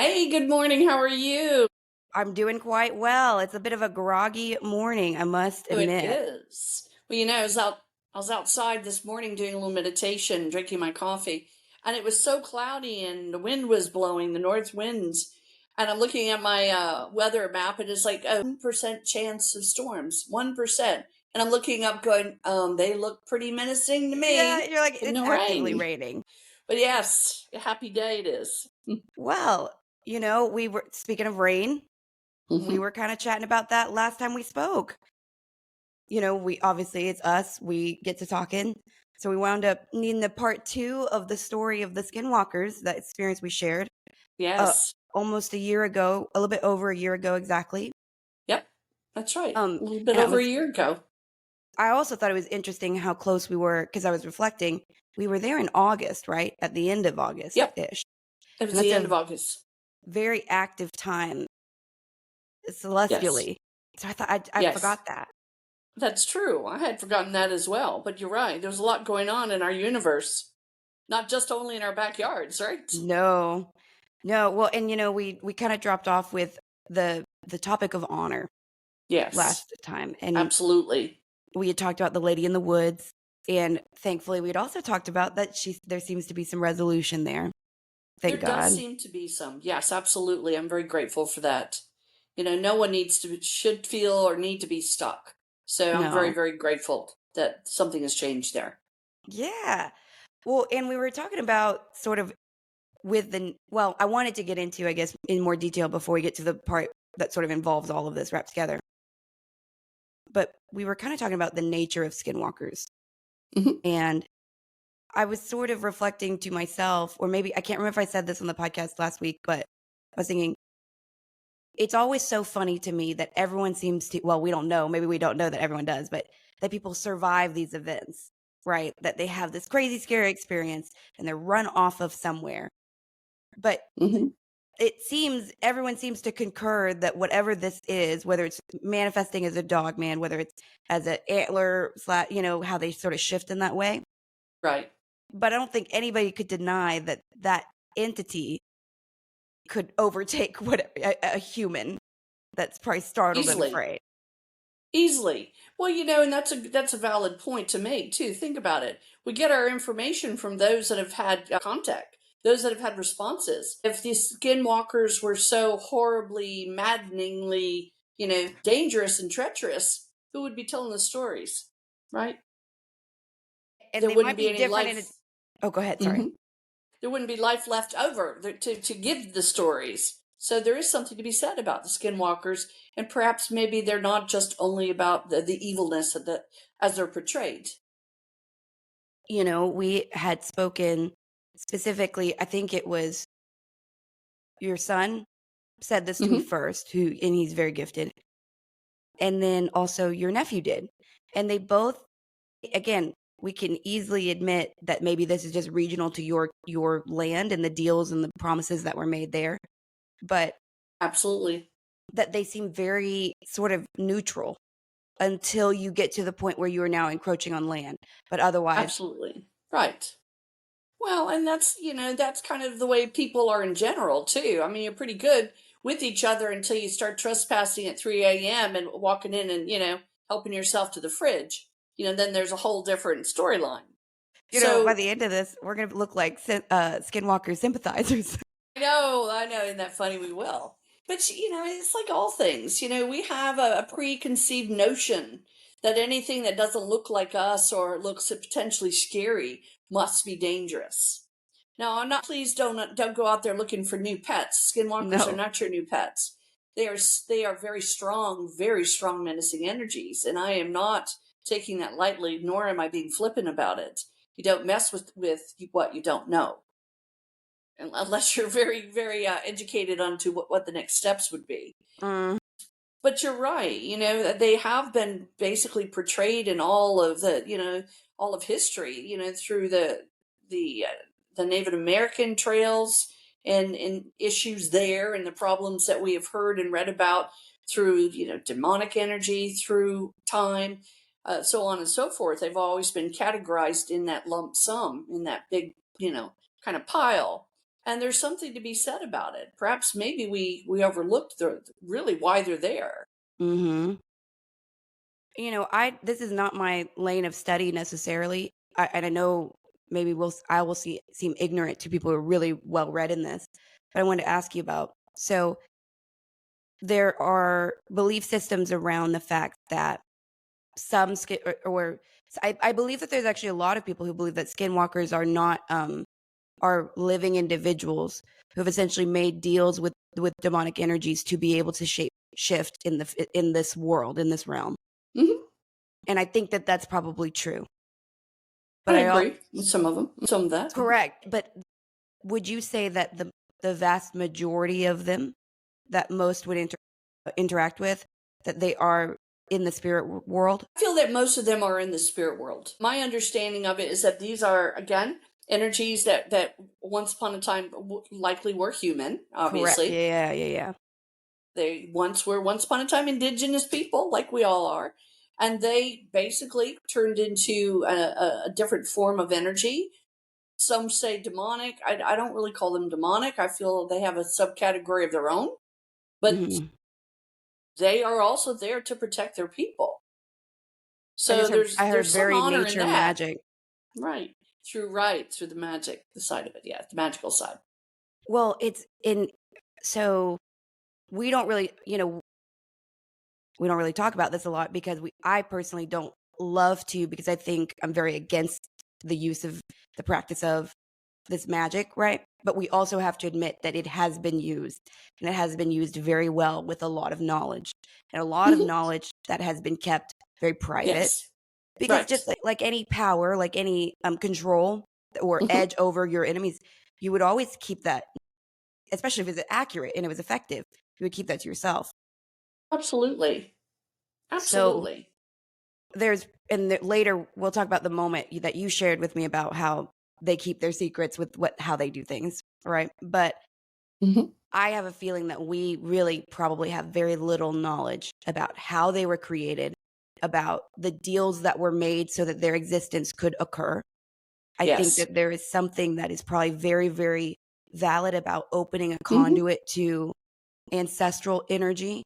Hey, good morning. How are you? I'm doing quite well. It's a bit of a groggy morning, I must Oh, it admit. is. Well, I was outside this morning doing a little meditation, drinking my coffee, and it was so cloudy and the wind was blowing, the north winds. And I'm looking at my weather map, and it's like a 1% chance of storms, 1%. And I'm looking up going, they look pretty menacing to Yeah, me. you're like, And it's no actively rain. raining. But yes, a happy day it is. Well, we were, speaking of rain, we Mhm. were kind of chatting about that last time we spoke. We obviously, it's us, we get to talking. So we wound up needing the part two of the story of the skinwalkers, that experience we shared uh, Yes. almost a year ago, a little bit over a year ago exactly. Yep. That's right. A little bit And over a year ago. I also thought it was interesting how close we were because I was reflecting. We were there in August, right? At the end of August Yep. ish. It And was that's the end of a August. very active time Yes. celestially. So I Yes. forgot that. That's true. I had forgotten that as well. But you're right. There's a lot going on in our universe, not just only in our backyards, right? No. No. Well, and we kind of dropped off with the topic of honor Yes. last time. And Absolutely. we had talked about the lady in the woods. And thankfully we'd also talked about that there seems to be some resolution there. There Thank does God. seem to be some. Yes, absolutely. I'm very grateful for that. No one should feel or need to be stuck. So I'm very, No. very grateful that something has changed there. Yeah. Well, and we were talking about sort of well, I wanted to get into, I guess, in more detail before we get to the part that sort of involves all of this wrapped together. But we were kind of talking about the nature of skinwalkers. Hmm. And I was sort of reflecting to myself, or maybe I can't remember if I said this on the podcast last week, but I was thinking, it's always so funny to me that everyone seems to, well, we don't know, maybe we don't know that everyone does, but that people survive these events, right? That they have this crazy, scary experience and they're run off of somewhere. But Hmm. everyone seems to concur that whatever this is, whether it's manifesting as a dog man, whether it's as an antler how they sort of shift in that way. Right. But I don't think anybody could deny that that entity could overtake a human that's probably startled and Easily. afraid. Easily. Well, and that's a valid point to make too. Think about it. We get our information from those that have had contact, those that have had responses. If these skinwalkers were so horribly, maddeningly, dangerous and treacherous, who would be telling the stories, right? And There they wouldn't might be be any different life. oh, go ahead, sorry. Mhm. There wouldn't be life left over to give the stories. So there is something to be said about the skinwalkers, and perhaps maybe they're not just only about the evilness as they're portrayed. We had spoken specifically, I think it was your son said this to me Hmm. first, and he's very gifted. And then also your nephew did. And they both, again, we can easily admit that maybe this is just regional to your land and the deals and the promises that were made there, but Absolutely. that they seem very sort of neutral until you get to the point where you are now encroaching on land. But otherwise, Absolutely. Right. Well, and that's kind of the way people are in general, too. I mean, you're pretty good with each other until you start trespassing at 3 a.m. and walking in and, helping yourself to the fridge. Then there's a whole different storyline. by So the end of this, we're going to look like skinwalker sympathizers. I know, isn't that funny? We will. But, it's like all things. We have a preconceived notion that anything that doesn't look like us or looks potentially scary must be dangerous. Now, I'm not. Please don't go out there looking for new pets. Skinwalkers are No. not your new pets. They are very strong menacing energies, and I am not taking that lightly. Nor am I being flippant about it. You don't mess with what you don't know, unless you're very very educated onto what the next steps would be. Mm, But you're right. They have been basically portrayed in all of all of history. Through the the Native American trails and issues there, and the problems that we have heard and read about through demonic energy through time, so on and so forth. They've always been categorized in that lump sum, in that big kind of pile. And there's something to be said about it. Perhaps maybe we overlooked really why they're there. Mhm. I this is not my lane of study necessarily. And I know maybe I will seem ignorant to people who are really well read in this. But I wanted to ask you about, so there are belief systems around the fact that some skin or I believe that there's actually a lot of people who believe that skinwalkers are not are living individuals who have essentially made deals with demonic energies to be able to shift in this world, in this realm. Hmm. And I think that that's probably true. But I I al agree with some of them, some of that. Mhm. correct, but would you say that the vast majority of them that most would interact with, that they are in the spirit world? I feel that most of them are in the spirit world. My understanding of it is that these are, again, energies that once upon a time likely were human. Correct. Obviously, Yeah. they once upon a time indigenous people, like we all are, and they basically turned into a different form of energy. Some say demonic. I don't really call them demonic. I feel they have a subcategory of their own, but Mhm. they are also there to protect their people. I So just heard there's I heard there's some very honor in nature that. magic. Right through the magic, the side of it, yeah, the magical side. Well, it's in so we don't really, we don't really talk about this a lot because I personally don't love to, because I think I'm very against the use of the practice of this magic, right? But we also have to admit that it has been used, and it has been used very well with a lot of knowledge, and a lot of Hmm. knowledge that has been kept very private, Yes. because Right. just like any power, like any control or Hmm. edge over your enemies, you would always keep that, especially if it's accurate and it was effective, you would keep that to yourself. Absolutely. So Absolutely. later we'll talk about the moment that you shared with me about how they keep their secrets with how they do things, right? But Hmm. I have a feeling that we really probably have very little knowledge about how they were created, about the deals that were made so that their existence could occur. I think Yes. that there is something that is probably very, very valid about opening a Hmm. conduit to ancestral energy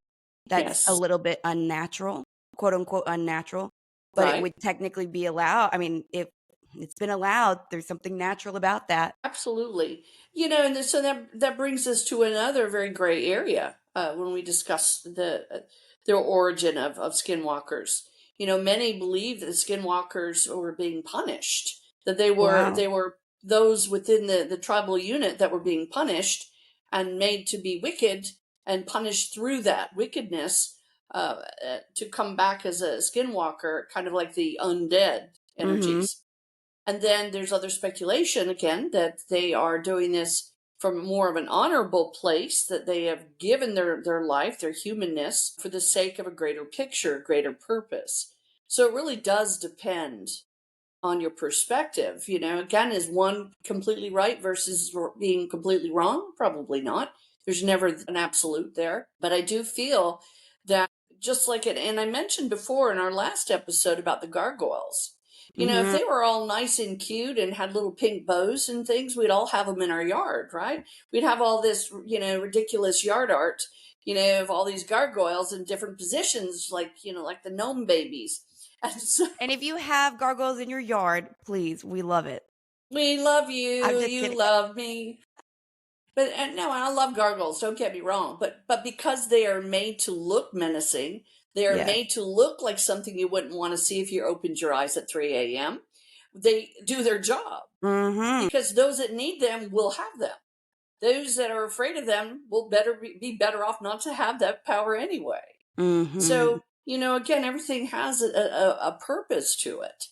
that's a Yes. little bit unnatural, quote unquote unnatural, but it Right. would technically be allowed. I mean, if it's been allowed, there's something natural about that. Absolutely. So that brings us to another very gray area when we discuss their origin of skinwalkers. Many believe that the skinwalkers were being punished, that Wow. they were those within the tribal unit that were being punished and made to be wicked and punished through that wickedness to come back as a skinwalker, kind of like the undead Mhm. energies. And then there's other speculation again that they are doing this from more of an honorable place, that they have given their life, their humanness, for the sake of a greater picture, a greater purpose. So it really does depend on your perspective. Again, is one completely right versus being completely wrong? Probably not. There's never an absolute there. But I do feel that just like it, and I mentioned before in our last episode about the gargoyles, if Mhm. they were all nice and cute and had little pink bows and things, we'd all have them in our yard, right? We'd have all this, ridiculous yard art, of all these gargoyles in different positions, like the gnome babies. And so And if you have gargoyles in your yard, please, we love it. we love I'm you. just You kidding. love me. But no, I love gargoyles. Don't get me wrong. But because they are made to look menacing, they are Yes. made to look like something you wouldn't want to see if you opened your eyes at 3 a.m. They do their job Mhm. because those that need them will have them. Those that are afraid of them will be better off not to have that power anyway. Mhm. So again, everything has a purpose to it,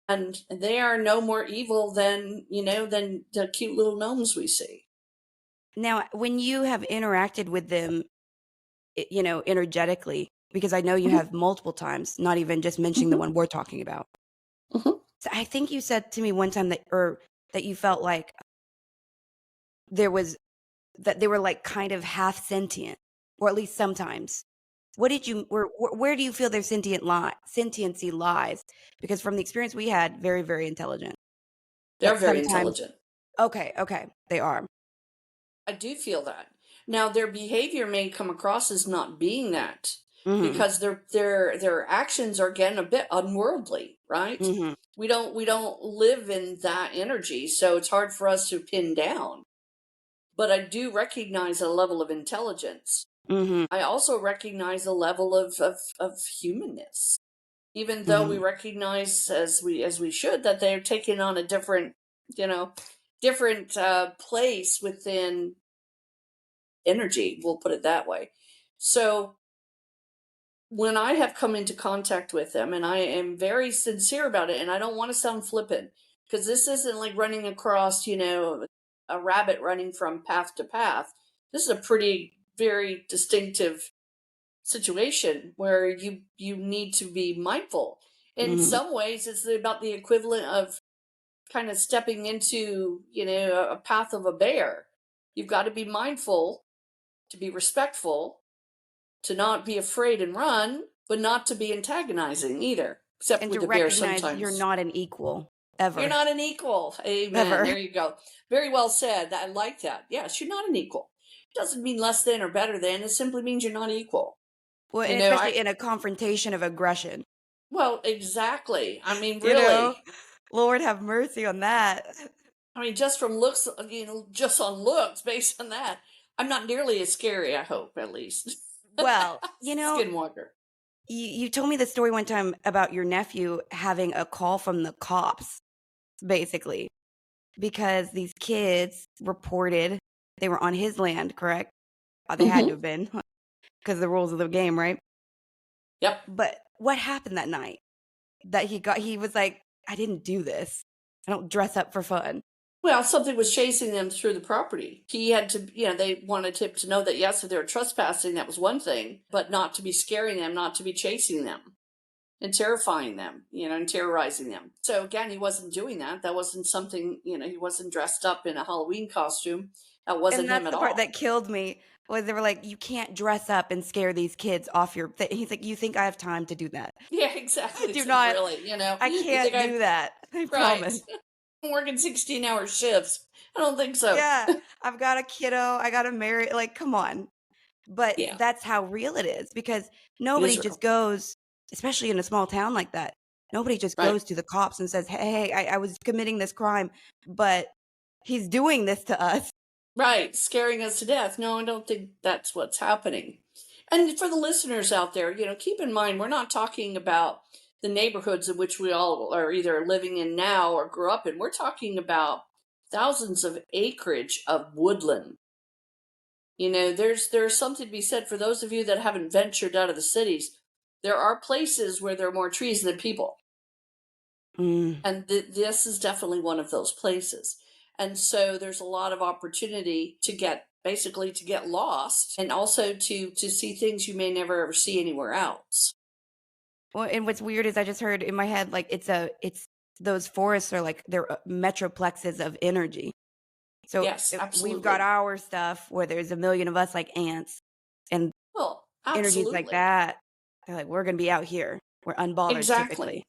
and they are no more evil than the cute little gnomes we see. Now, when you have interacted with them, energetically, because I know you Mhm, have multiple times, not even just mentioning the mhm, one we're talking about. mhm. So I think you said to me one time that you felt like there was that they were like kind of half sentient, or at least sometimes. What did you where do you feel their sentiency lies? Because from the experience we had, very, very intelligent. They're But very sometimes, intelligent. okay, they are. I do feel that. Now their behavior may come across as not being that Mhm. because their actions are again a bit unworldly, right? Mhm. We don't live in that energy, so it's hard for us to pin down. But I do recognize a level of intelligence. Mhm. I also recognize a level of humanness. Even though we Mhm. recognize as we should that they're taking on a different, you know, different place within energy, we'll put it that way. So when I have come into contact with them, and I am very sincere about it, and I don't want to sound flippant, because this isn't like running across, a rabbit running from path to path. This is a pretty, very distinctive situation where you need to be mindful. In Mhm. some ways, it's about the equivalent of kind of stepping into, a path of a bear. You've got to be mindful, to be respectful, to not be afraid and run, but not to be antagonizing either, except And with to the bear recognize you're sometimes. not an equal You're ever. not an equal. Amen. Ever. There you go. Very well said. I like that. Yes, you're not an equal. It doesn't mean less than or better than. It simply means you're not equal. Well, You and know, I especially in a confrontation of aggression, well, exactly. I mean, you know? really. Lord have mercy on that. I mean, just from looks, just on looks, based on that, I'm not nearly as scary. I hope, at least. Well, Skinwalker. you told me the story one time about your nephew having a call from the cops, basically, because these kids reported they were on his land, correct? They had to Hmm. have been because of the rules of the game, right? Yep. But what happened that night that he was like, I didn't do this. I don't dress up for fun. Well, something was chasing them through the property. He had to, they wanted him to know that yes, if they were trespassing, that was one thing, but not to be scaring them, not to be chasing them and terrifying them, and terrorizing them. So again, he wasn't doing that. That wasn't something, he wasn't dressed up in a Halloween costume. That And wasn't him that's at the part all. that killed me was they were like, you can't dress up and scare these kids off your He's like, you think I have time to do that? Yeah, I exactly. do It's like, not. really, I you think can't I, do that. I right. promise. I'm working 16-hour shifts. I don't think so. Yeah, I've got a kiddo. I got to marry. Like, come on. But Yeah, that's how real it is because it nobody is just real. goes, especially in a small town like that. Nobody just Right. goes to the cops and says, hey, I was committing this crime, but he's doing this to us. Right, scaring us to death. No, I don't think that's what's happening. And for the listeners out there, keep in mind we're not talking about the neighborhoods in which we all are either living in now or grew up in. We're talking about thousands of acreage of woodland. There's something to be said for those of you that haven't ventured out of the cities. There are places where there are more trees than people. Mm. And this is definitely one of those places. And so there's a lot of opportunity to get lost and also to see things you may never ever see anywhere else. Well, and what's weird is I just heard in my head, like, it's those forests are like they're metroplexes of energy. So Yes, we've got absolutely. our stuff where there's a million of us like ants and Well, energies like absolutely. that. They're like, we're going to be out here. We're unbothered typically. Exactly.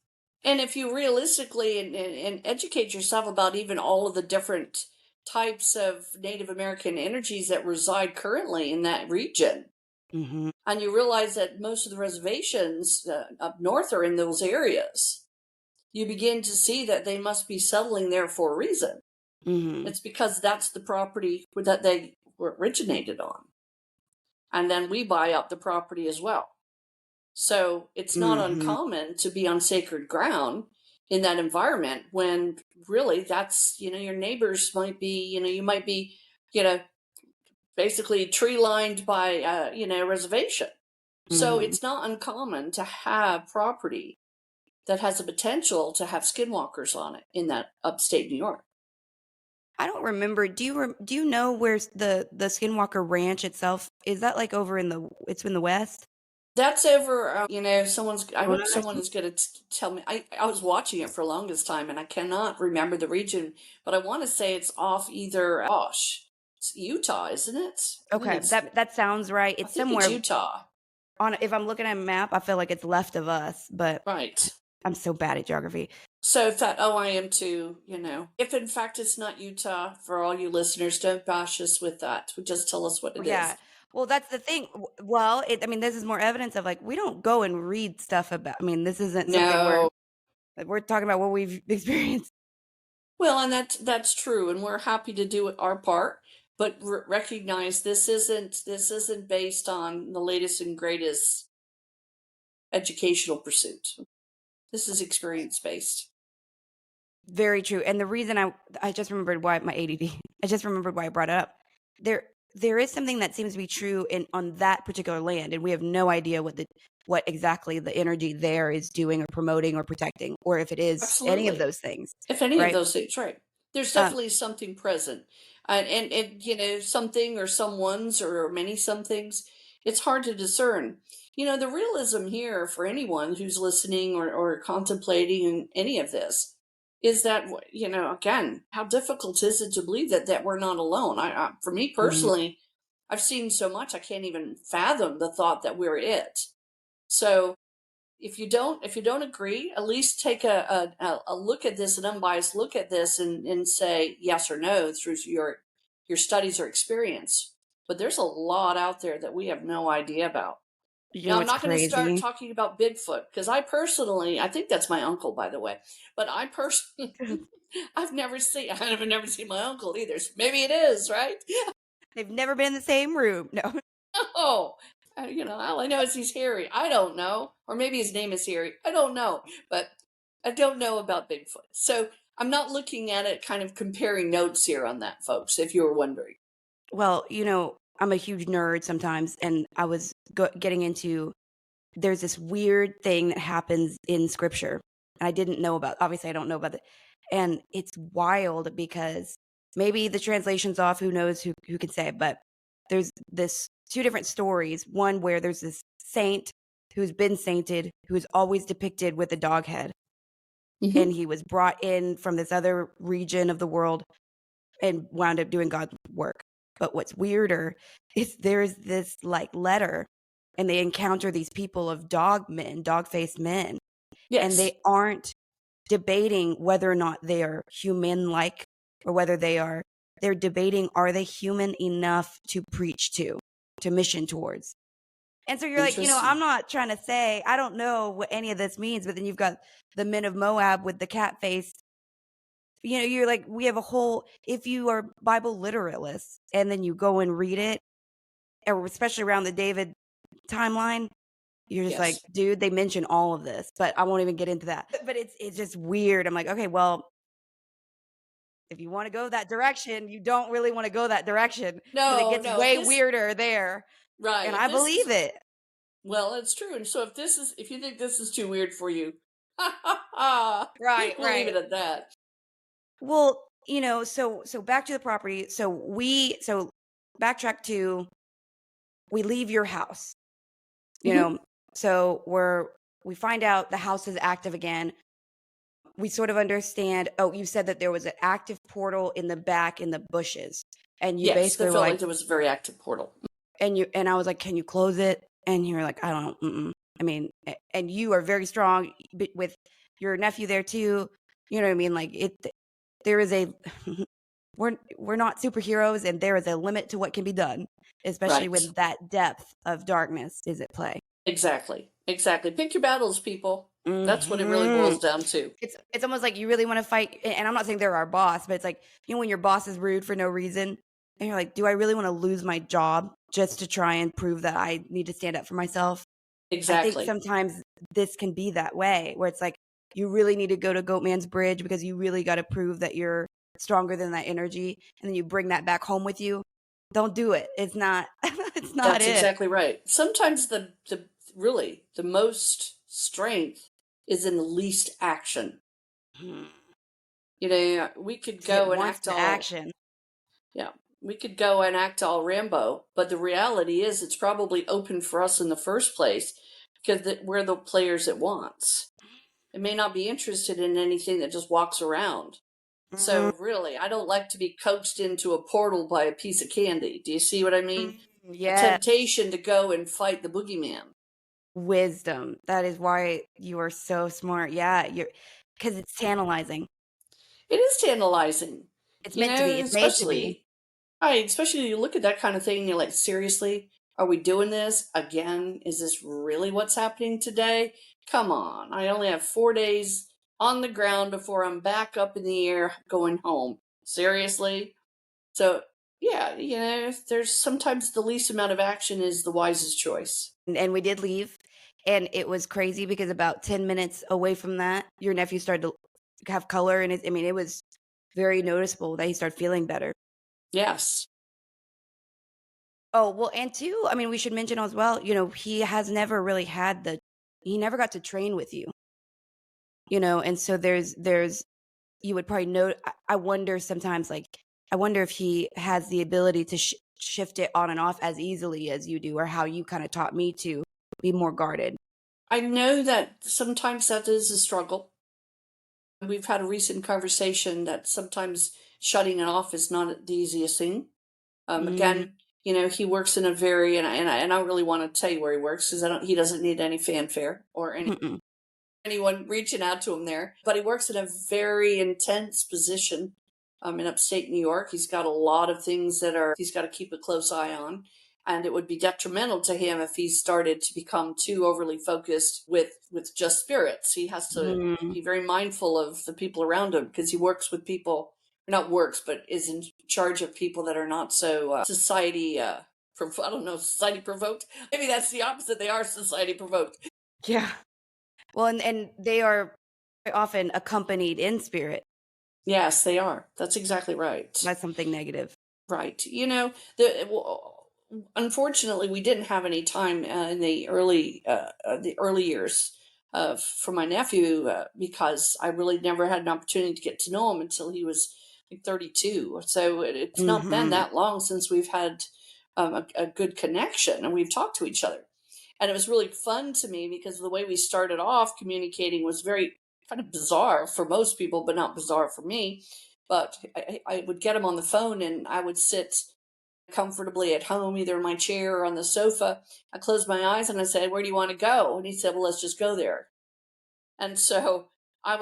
And if you realistically and educate yourself about even all of the different types of Native American energies that reside currently in that region, Hmm. and you realize that most of the reservations up north are in those areas, you begin to see that they must be settling there for a reason. Hmm. It's because that's the property that they were originated on. And then we buy up the property as well. So it's not Hmm. uncommon to be on sacred ground in that environment when really that's, your neighbors might be, you might be, you know, basically tree lined by, a reservation. So Hmm. it's not uncommon to have property that has the potential to have skinwalkers on it in that upstate New York. I don't remember. Do you know where's the Skinwalker Ranch itself? Is that like over in it's in the West? That's over, I Oh, hope no, someone is going to tell me. I was watching it for the longest time and I cannot remember the region, but I want to say it's off either, gosh, it's Utah, isn't it? okay. That sounds right. I It's think it's somewhere Utah. on. If I'm looking at a map, I feel like it's left of us, but Right. I'm so bad at geography. So that, oh, I am too, you know. If in fact it's not Utah, for all you listeners, don't bash us with that. Just tell us what it Yeah. is. Well, that's the thing. Well, I mean, this is more evidence of like we don't go and read stuff about. I mean, this isn't something No. we're talking about what we've experienced. Well, and that's true, and we're happy to do our part, but recognize this isn't based on the latest and greatest educational pursuit. This is experience based. Very true. And the reason I just remembered why my ADD. I just remembered why I brought it up. There is something that seems to be true in on that particular land, and we have no idea what exactly the energy there is doing or promoting or protecting, or if it is any of Absolutely. those things, If any of right? those things, right. There's Um, definitely something present. And you know, something or someone's or many somethings, it's hard to discern. You know, the realism here for anyone who's listening or contemplating any of this is that, you know, again, how difficult is it to believe that we're not alone? For me mhm. personally, I've seen so much I can't even fathom the thought that we're it. So if you don't agree, at least take a look at this, an unbiased look at this, and say yes or no through your studies or experience. But there's a lot out there that we have no idea about. You know Now, I'm what's not going to start crazy? talking about Bigfoot because I think that's my uncle, by the way. But I personally, I've never seen my uncle either. So maybe it is, right? They've never been in the same room. No. Oh, you know, all I know is he's hairy. I don't know. Or maybe his name is Harry. I don't know. But I don't know about Bigfoot. So I'm not looking at it kind of comparing notes here on that, folks, if you were wondering. Well, I'm a huge nerd sometimes, and I was getting into there's this weird thing that happens in scripture, and I didn't know about. Obviously, I don't know about it, and it's wild because maybe the translation's off. Who knows? Who can say? But there's this two different stories. One where there's this saint who's been sainted, who is always depicted with a dog head, and Hmm. he was brought in from this other region of the world and wound up doing God's work. But what's weirder is there's this like letter, and they encounter these people of dog faced men, and Yes, they aren't debating whether or not they are human like or whether they're debating are they human enough to preach to mission towards. And so you're like, interesting. I'm not trying to say I don't know what any of this means, but then you've got the men of Moab with the cat face. You're like, we have a whole, if you are Bible literalists and then you go and read it, or especially around the David timeline, you're just like, Yes. dude, they mention all of this, but I won't even get into that. But it's just weird. I'm like, okay, well, if you want to go that direction, you don't really want to go that direction because it No, gets no, if way this, weirder there. right, And if I this believe is, it. well, it's true. And so if you think this is too weird for you, ha ha ha, Right, we'll leave it right. at that. Well, so back to the property. So backtrack to we leave your house. you Hmm. know so we find out the house is active again. We sort of understand, oh, you said that there was an active portal in the back in the bushes, and you Yes, that basically were felt like, like there was a very active portal. and I was like, can you close it? And you were like, I don't, I mean, and you are very strong with your nephew there too. You know what I mean? Like there is a we're not superheroes, and there is a limit to what can be done, especially Right. when that depth of darkness is at play. Exactly. Exactly. Pick your battles, people. That's what it really Mhm. boils down to. It's almost like you really wanna fight, and I'm not saying they're our boss, but it's like, when your boss is rude for no reason, and you're like, "Do I really wanna lose my job just to try and prove that I need to stand up for myself?" I think Exactly. sometimes this can be that way, where it's like, you really need to go to Goatman's Bridge because you really gotta prove that you're stronger than that energy, and then you bring that back home with you. Don't do it. It's not it's not That's it. exactly right. Sometimes the really the most strength is in the least action. Hmm. You know, we could 'Cause it go and wants act the all, action. yeah, we could go and act all Rambo, but the reality is it's probably open for us in the first place because we're the players it wants. It may not be interested in anything that just walks around. Mm, So really, I don't like to be coaxed into a portal by a piece of candy. Do you see what I mean? A yeah. temptation to go and fight the boogeyman. wisdom. That is why you are so smart. Yeah, you're because it's tantalizing. It is tantalizing, It's meant to be. It's made to be. especially right, especially you look at that kind of thing, and you're like, seriously, are we doing this again? Is this really what's happening today? Come on. I only have 4 days on the ground before I'm back up in the air going home. Seriously? So yeah, there's sometimes the least amount of action is the wisest choice. And we did leave, and it was crazy because about 10 minutes away from that, your nephew started to have color, and I mean, it was very noticeable that he started feeling better. Yes. Oh, well, and 2, I mean, we should mention as well, he has never really had he never got to train with you, and so there's you would probably know I wonder sometimes, like, I wonder if he has the ability to shift it on and off as easily as you do, or how you kinda taught me to be more guarded. I know that sometimes that is a struggle. We've had a recent conversation that sometimes shutting it off is not the easiest thing. Mhm. Again, he works in a very and I don't really want to tell you where he works because I don't. He doesn't need any fanfare or Mm-mm. anyone reaching out to him there. But he works in a very intense position in upstate New York. He's got a lot of things he's got to keep a close eye on. And it would be detrimental to him if he started to become too overly focused with just spirits. He has to Mm. be very mindful of the people around him because he works with people, not works, but is in charge of people that are not so society, I don't know, society provoked. Maybe that's the opposite. They are society provoked. Yeah. Well, and they are very often accompanied in spirit Yes, they are. That's exactly right. by something negative. Right. Unfortunately, we didn't have any time in the early years for my nephew because I really never had an opportunity to get to know him until he was like 32. So it's not been Mhm. that long since we've had a good connection and we've talked to each other. And it was really fun to me because the way we started off communicating was very kind of bizarre for most people, but not bizarre for me. But I would get him on the phone and I would sit comfortably at home, either in my chair or on the sofa. I closed my eyes and I said, "Where do you want to go?" And he said, "Well, let's just go there." And so I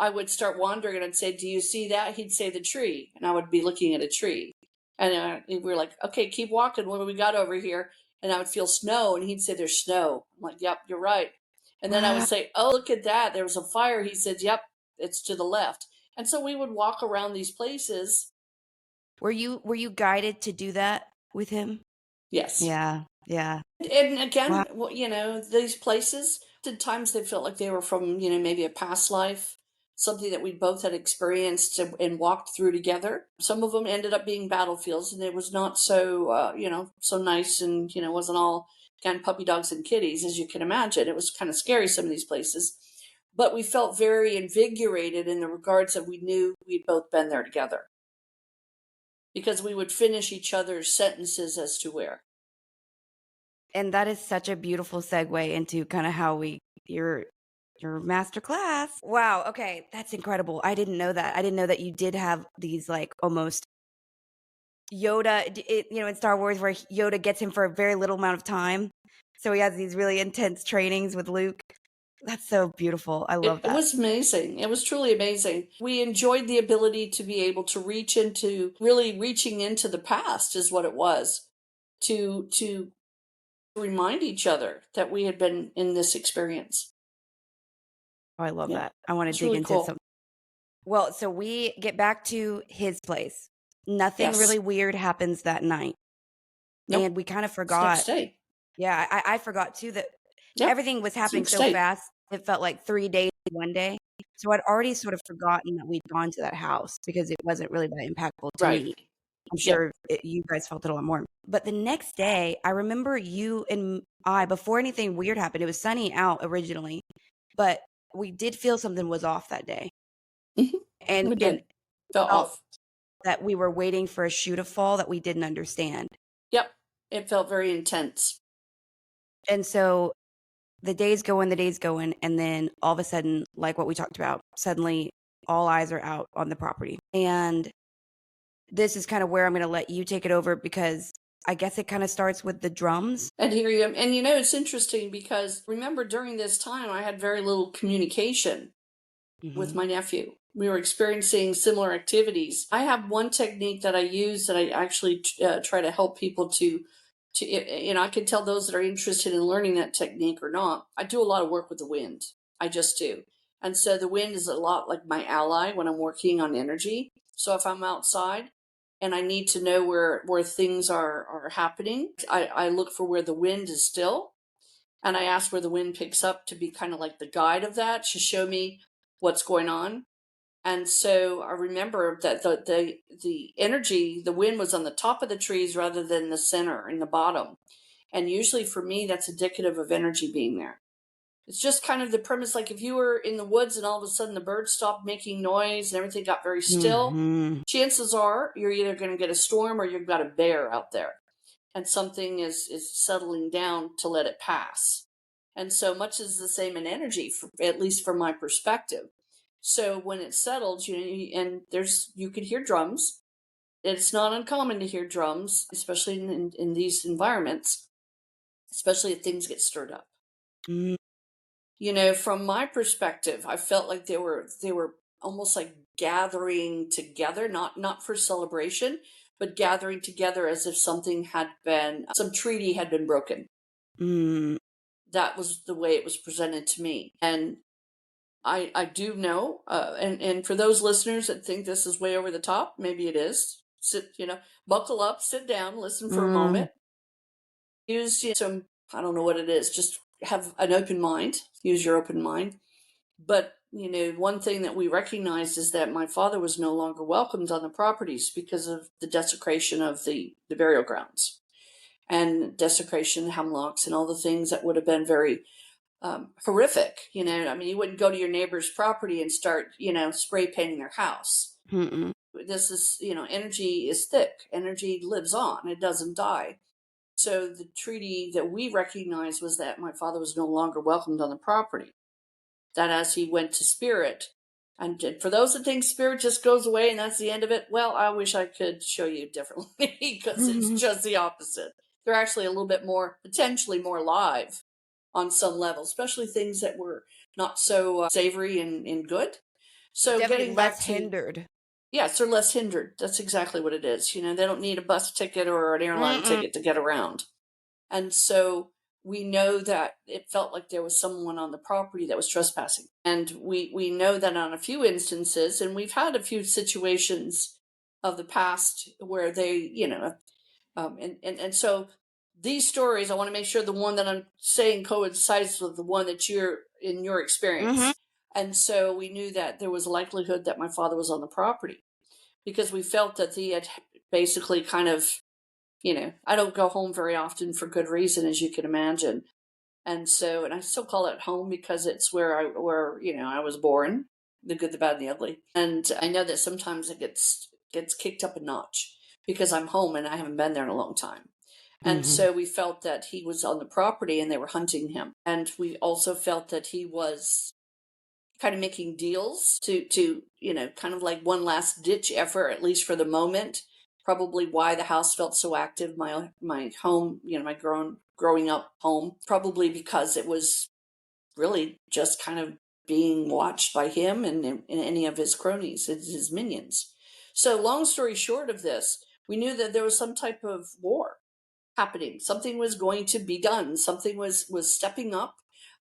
would start wandering and I'd say, "Do you see that?" He'd say, "The tree," and I would be looking at a tree. And we were like, "Okay, keep walking. What do we got over here?" And I would feel snow, and he'd say, "There's snow." I'm like, "Yep, you're right." And then I would Wow. say, "Oh, look at that. There was a fire." He said, "Yep, it's to the left." And so we would walk around these places. Were you guided to do that with him? Yes. Yeah. Yeah. And Wow. again, well, these places, at times they felt like they were from, maybe a past life, something that we both had experienced and walked through together. Some of them ended up being battlefields, and it was not so, so nice, and wasn't all kind of puppy dogs and kitties, as you can imagine. It was kind of scary, some of these places, but we felt very invigorated in the regards that we knew we'd both been there together because we would finish each other's sentences as to where. And that is such a beautiful segue into kinda how your master class. Wow, okay, that's incredible. I didn't know that. I didn't know that you did have these, like, almost in Star Wars where Yoda gets him for a very little amount of time. So he has these really intense trainings with Luke. That's so beautiful. I love It that. was amazing. It was truly amazing. We enjoyed the ability to be able to really reaching into the past is what it was, to remind each other that we had been in this experience. Oh, I love Yeah, that. I wanna it's dig really into cool. some well, so we get back to his place. Nothing Yes. really weird happens that night, Nope. and we kinda It's next forgot. day. Yeah, I forgot too that Yep. everything was It's happening next so day. fast, it felt like 3 days in one day. So I'd already sort of forgotten that we'd gone to that house because it wasn't really that impactful to Right. me. I'm Yep. sure you guys felt it a lot more. But the next day, I remember you and I, before anything weird happened, it was sunny out originally, but we did feel something was off that day. Hmm. And We and did. Fell felt off. that we were waiting for a shoe to fall that we didn't understand. Yep. It felt very intense. And so the days going, and then all of a sudden, like what we talked about, suddenly all eyes are out on the property. And this is kind of where I'm going to let you take it over because I guess it kind of starts with the drums. And here you and it's interesting because remember during this time I had very little communication with Hmm. my nephew. We were experiencing similar activities. I have one technique that I use that I actually try to help people I can tell those that are interested in learning that technique or not. I do a lot of work with the wind. I just do. And so the wind is a lot like my ally when I'm working on energy. So if I'm outside and I need to know where things are happening, I look for where the wind is still, and I ask where the wind picks up to be kind of like the guide of that to show me what's going on. And so I remember that the energy, the wind was on the top of the trees rather than the center in the bottom. And usually for me, that's indicative of energy being there. It's just kind of the premise, like if you were in the woods and all of a sudden the birds stopped making noise and everything got very still, Hmm. chances are you're either going to get a storm or you've got a bear out there and something is settling down to let it pass. And so much is the same in energy, at least from my perspective. So when it settles, and you could hear drums. It's not uncommon to hear drums, especially in these environments, especially if things get stirred up. Mm. From my perspective, I felt like they were almost like gathering together, not for celebration, but gathering together as if some treaty had been broken. Mm. That was the way it was presented to me. And I do know, and for those listeners that think this is way over the top, maybe it is. Buckle up, sit down, listen for a Mm. moment. Use some, I don't know what it is, just have an open mind, use your open mind. But, one thing that we recognized is that my father was no longer welcomed on the properties because of the desecration of the burial grounds and desecration, hemlocks, and all the things that would have been very horrific. I mean, you wouldn't go to your neighbor's property and start, spray painting their house. Mm-mm. This is, energy is thick. Energy lives on. It doesn't die. So the treaty that we recognized was that my father was no longer welcomed on the property. That as he went to spirit, and for those that think spirit just goes away and that's the end of it, well, I wish I could show you differently because it's just the opposite. They're actually a little bit more, potentially more live on some level, especially things that were not so savory and good. So Definitely getting back less to, hindered. yes, they're less hindered. That's exactly what it is. They don't need a bus ticket or an airline Mm-mm. ticket to get around. And so we know that it felt like there was someone on the property that was trespassing. And we know that on a few instances, and we've had a few situations of the past where they, and so these stories, I want to make sure the one that I'm saying coincides with the one that you're in your Mm-hmm. experience. And so we knew that there was a likelihood that my father was on the property because we felt that he had basically kind of, I don't go home very often for good reason, as you can imagine. And so, and I still call it home because it's where I was born, the good, the bad, and the ugly. And I know that sometimes it gets kicked up a notch because I'm home and I haven't been there in a long time. And Mm-hmm. so we felt that he was on the property and they were hunting him. And we also felt that he was kind of making deals to kind of like one last ditch effort, at least for the moment. Probably why the house felt so active, my home, my growing up home, probably because it was really just kind of being watched by him and any of his cronies, his minions. So long story short of this, we knew that there was some type of war happening. Something was going to be done. Something was stepping up.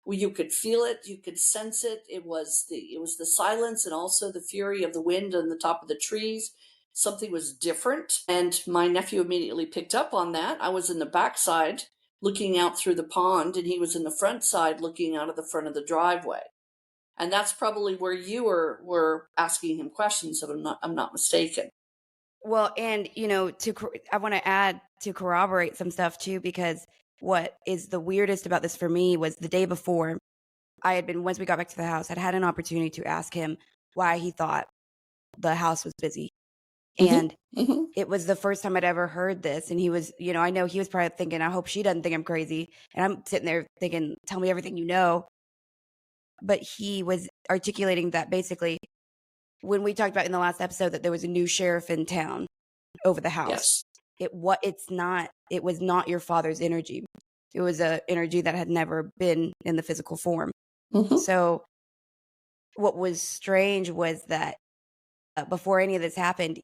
You could feel it. You could sense it. It was the silence and also the fury of the wind on the top of the trees. Something was different, and my nephew immediately picked up on that. I was in the backside looking out through the pond, and he was in the front side looking out of the front of the driveway. And that's probably where you were asking him questions, if I'm not mistaken. Well, and I want to add to corroborate some stuff too, because what is the weirdest about this for me was the day before once we got back to the house, I'd had an opportunity to ask him why he thought the house was busy. Hmm. And Hmm. it was the first time I'd ever heard this. And he was, I know he was probably thinking, I hope she doesn't think I'm crazy. And I'm sitting there thinking, tell me everything you know. But he was articulating that basically when we talked about in the last episode that there was a new sheriff in town over the house. Yes. it was not your father's energy. It was a energy that had never been in the physical form. Mm-hmm. So what was strange was that before any of this happened,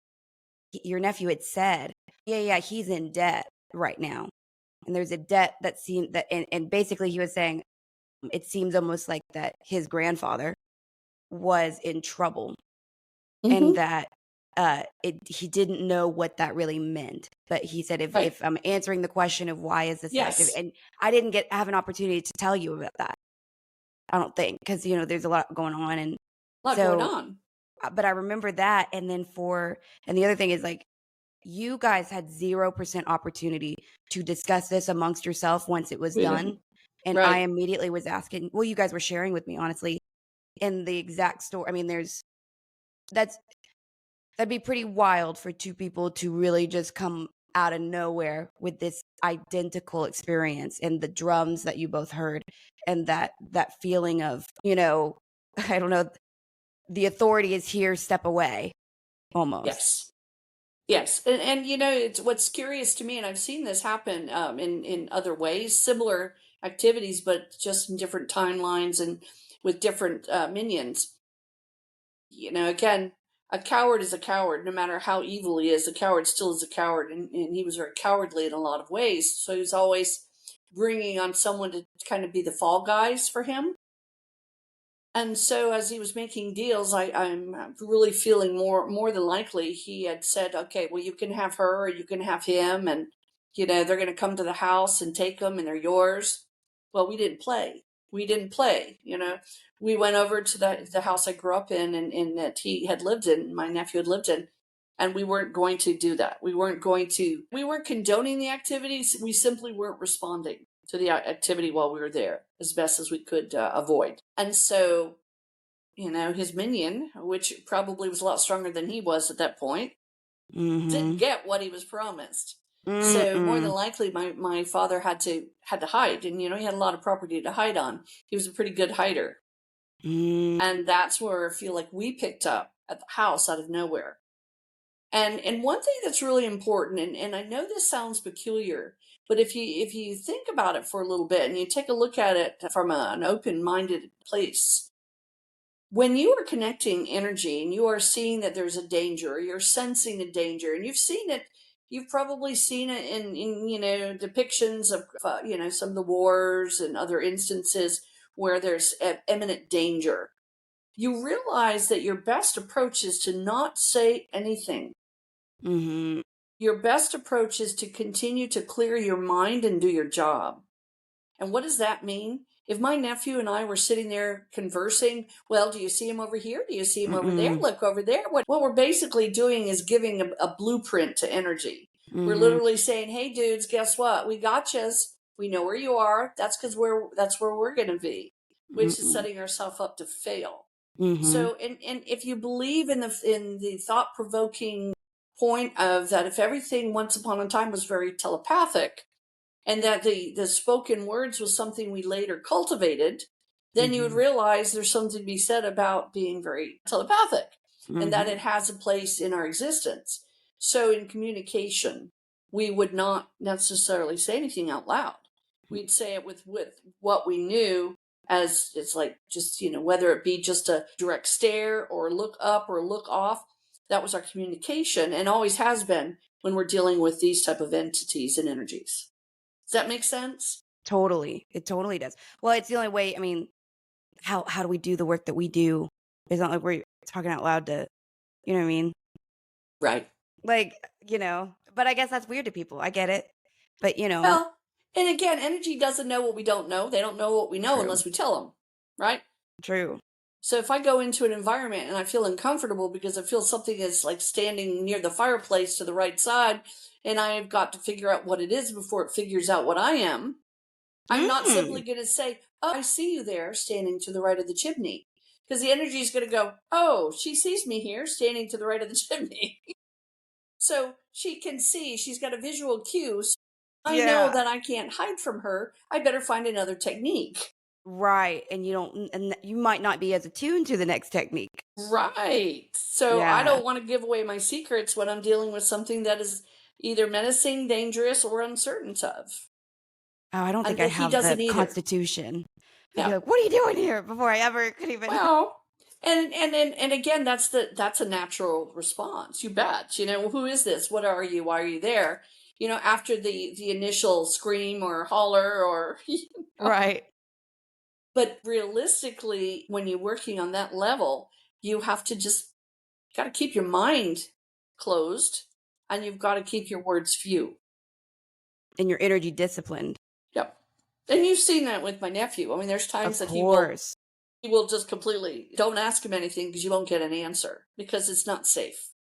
your nephew had said, yeah, he's in debt right now. And there's a debt that seemed that, and basically he was saying, it seems almost like that his grandfather was in trouble, and Mm-hmm. that he didn't know what that really meant. But he said, Right. if I'm answering the question of why is this active, Yes. and I didn't have an opportunity to tell you about that, I don't think, because there's a lot going on, and A lot going so, on. but I remember that, and then and the other thing is, like, you guys had 0% opportunity to discuss this amongst yourself once it was We done. didn't. And I Right. immediately was asking, well, you guys were sharing with me, honestly, in the exact story. I mean, that's, that'd be pretty wild for two people to really just come out of nowhere with this identical experience, and the drums that you both heard, and that feeling of, I don't know, the authority is here, step away, almost. Yes. Yes, and it's what's curious to me, and I've seen this happen in other ways, similar activities, but just in different timelines and with different minions. Again, a coward is a coward, no matter how evil he is. A coward still is a coward, and he was very cowardly in a lot of ways. So he was always bringing on someone to kind of be the fall guys for him. And so, as he was making deals, I'm really feeling more than likely he had said, "Okay, well, you can have her, or you can have him, and they're going to come to the house and take them, and they're yours." Well, we didn't play. We didn't play. We went over to the house I grew up in, and that he had lived in, my nephew had lived in, and we weren't going to do that. We weren't going to. We weren't condoning the activities. We simply weren't responding to the activity while we were there as best as we could avoid. And so, his minion, which probably was a lot stronger than he was at that point, didn't Mm-hmm. get what he was promised. So more than Mm-mm. likely, my father had to hide, and he had a lot of property to hide on. He was a pretty good hider, Mm. and that's where I feel like we picked up at the house out of nowhere. And one thing that's really important, and I know this sounds peculiar, but if you think about it for a little bit and you take a look at it from an open-minded place, when you are connecting energy and you are seeing that there's a danger, or you're sensing a danger, and you've probably seen it in depictions of some of the wars and other instances where there's imminent danger. You realize that your best approach is to not say anything. Mhm. Your best approach is to continue to clear your mind and do your job. And what does that mean? If my nephew and I were sitting there conversing, well, do you see him over here? Do you see him over there? Mm-mm. Look over there. What we're basically doing is giving a blueprint to energy. We're Mhm. literally saying, "Hey, dudes, guess what? We got yous. We know where you are. That's where we're going to be," which is Mm-mm. setting ourselves up to fail. Mhm. So, and if you believe in the thought provoking point of that, if everything once upon a time was very telepathic, and that the spoken words was something we later cultivated, then you would Mhm. realize there's something to be said about being very telepathic, and that Mhm. it has a place in our existence. So in communication, we would not necessarily say anything out loud. We'd say it with what we knew, as it's like, just whether it be just a direct stare or look up or look off. That was our communication, and always has been when we're dealing with these type of entities and energies. Does that make sense? Totally. It totally does. Well, it's the only way. I mean, how do we do the work that we do? It's not like we're talking out loud to, you know what I mean? Right. Like, but I guess that's weird to people. I get it. But, Well, and again, energy doesn't know what we don't know. They don't know what we know true. unless we tell them, right? True. So if I go into an environment and I feel uncomfortable because I feel something is like standing near the fireplace to the right side, and I've got to figure out what it is before it figures out what I am, I'm not Mm. simply going to say, "Oh, I see you there standing to the right of the chimney." Because the energy is going to go, "Oh, she sees me here standing to the right of the chimney." So she can see, she's got a visual cue. So I know Yeah. that I can't hide from her. I better find another technique. Right. And you might not be as attuned to the next technique. Right. So I Yeah. don't want to give away my secrets when I'm dealing with something that is either menacing, dangerous, or uncertain of. Oh, I don't think And I that he have the doesn't either. constitution. I'd be Yeah. like, "What are you doing here?" Before I ever could even. Well, and again, that's a natural response. You bet. You know, who is this? What are you? Why are you there? You know, after the initial scream or holler or you know. Right. But realistically, when you're working on that level, you have to just got to keep your mind closed, and you've got to keep your words few. And your energy disciplined. Yep. And you've seen that with my nephew. I mean, there's times Of that he course. will just completely don't ask him anything because you won't get an answer because it's not safe.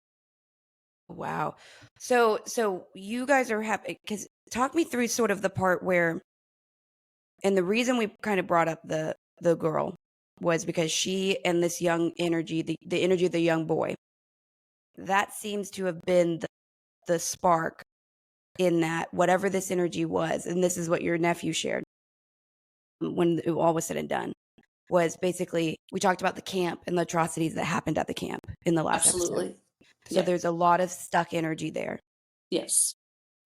Wow. So you guys are happy because talk me through sort of the part where, and the reason we kind of brought up the girl was because she and this young energy, the energy of the young boy, that seems to have been the spark in that whatever this energy was, and this is what your nephew shared when it all was said and done, was basically we talked about the camp and the atrocities that happened at the camp in the last episode. Absolutely. So Yeah. there's a lot of stuck energy there. Yes.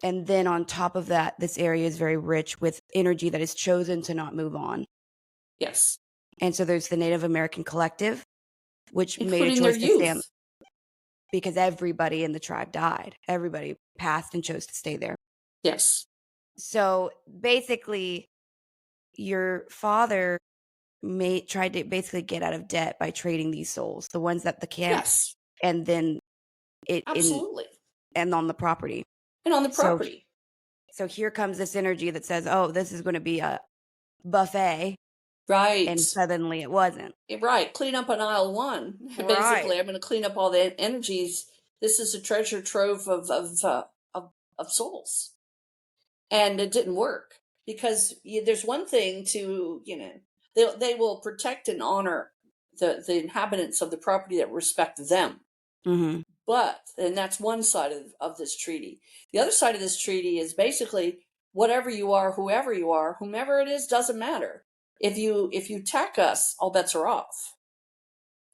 And then on top of that, this area is very rich with energy that is chosen to not move on. Yes. And so there's the Native American collective, which made a Including their choice to stay youth. because everybody in the tribe died. Everybody passed and chose to stay there. Yes. So basically, your father tried to basically get out of debt by trading these souls, the ones at the camp, Yes. and then it in Absolutely. and on the property. And on the So property. so here comes this energy that says, "Oh, this is going to be a buffet," Right. and suddenly it wasn't. Right. Clean up on aisle one. Right. Basically, I'm going to clean up all the energies. This is a treasure trove of souls. And it didn't work because there's one thing to, you know, they will protect and honor the inhabitants of the property that respect them. Mm-hmm. But, and that's one side of this treaty. The other side of this treaty is basically whatever you are, whoever you are, whomever it is, doesn't matter. If you attack us, all bets are off.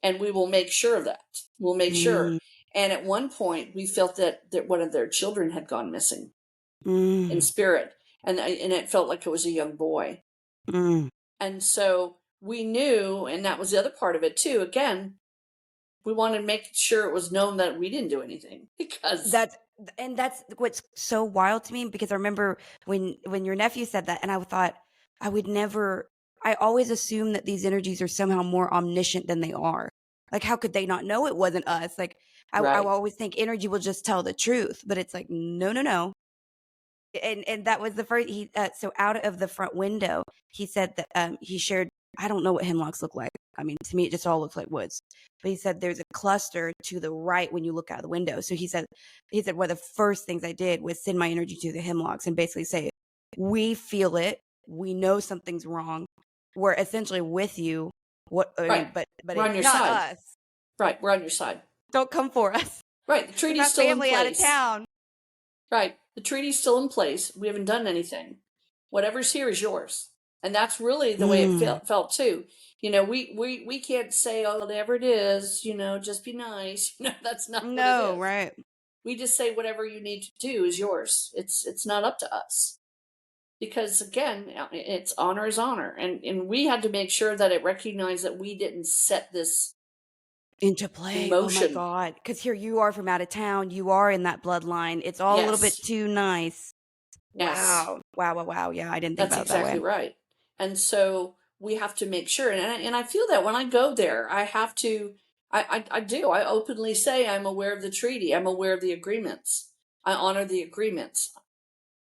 And we will make sure of that. We'll make sure. And at one point, we felt that one of their children had gone missing in spirit, and it felt like it was a young boy. And so we knew, and that was the other part of it too. Again, we wanted to make sure it was known that we didn't do anything because That's what's so wild to me because I remember when your nephew said that, and I thought I would never. I always assume that these energies are somehow more omniscient than they are. Like, how could they not know it wasn't us? Like, I right, always think energy will just tell the truth, but it's like, no, no, no. And that was the first. So out of the front window, he said that he shared. I don't know what hemlocks look like. I mean, to me, it just all looks like woods. But he said there's a cluster to the right when you look out of the window. So he said one of the first things I did was send my energy to the hemlocks and basically say, we feel it, we know something's wrong, we're essentially with you. What I right. mean, but We're on it's your not side. us. Right, we're on your side. Don't come for us. Right, the We've treaty's got still in family out of place. town. Right, the treaty's still in place. We haven't done anything. Whatever's here is yours, and that's really the way it felt too. You know, we can't say, oh, whatever it is, you know, just be nice. No, that's not what it No, is. right. We just say whatever you need to do is yours. It's not up to us. Because again, it's honor is honor. And we had to make sure that it recognized that we didn't set this Into in play. Oh my motion. God. Because here you are from out of town. You are in that bloodline. It's all a little bit Yes. too nice. Yes. Wow. Wow, wow, wow. Yeah, I didn't think That's about it that exactly way. right. And so we have to make sure. And I feel that when I go there, I have to, I do. I openly say I'm aware of the treaty. I'm aware of the agreements. I honor the agreements.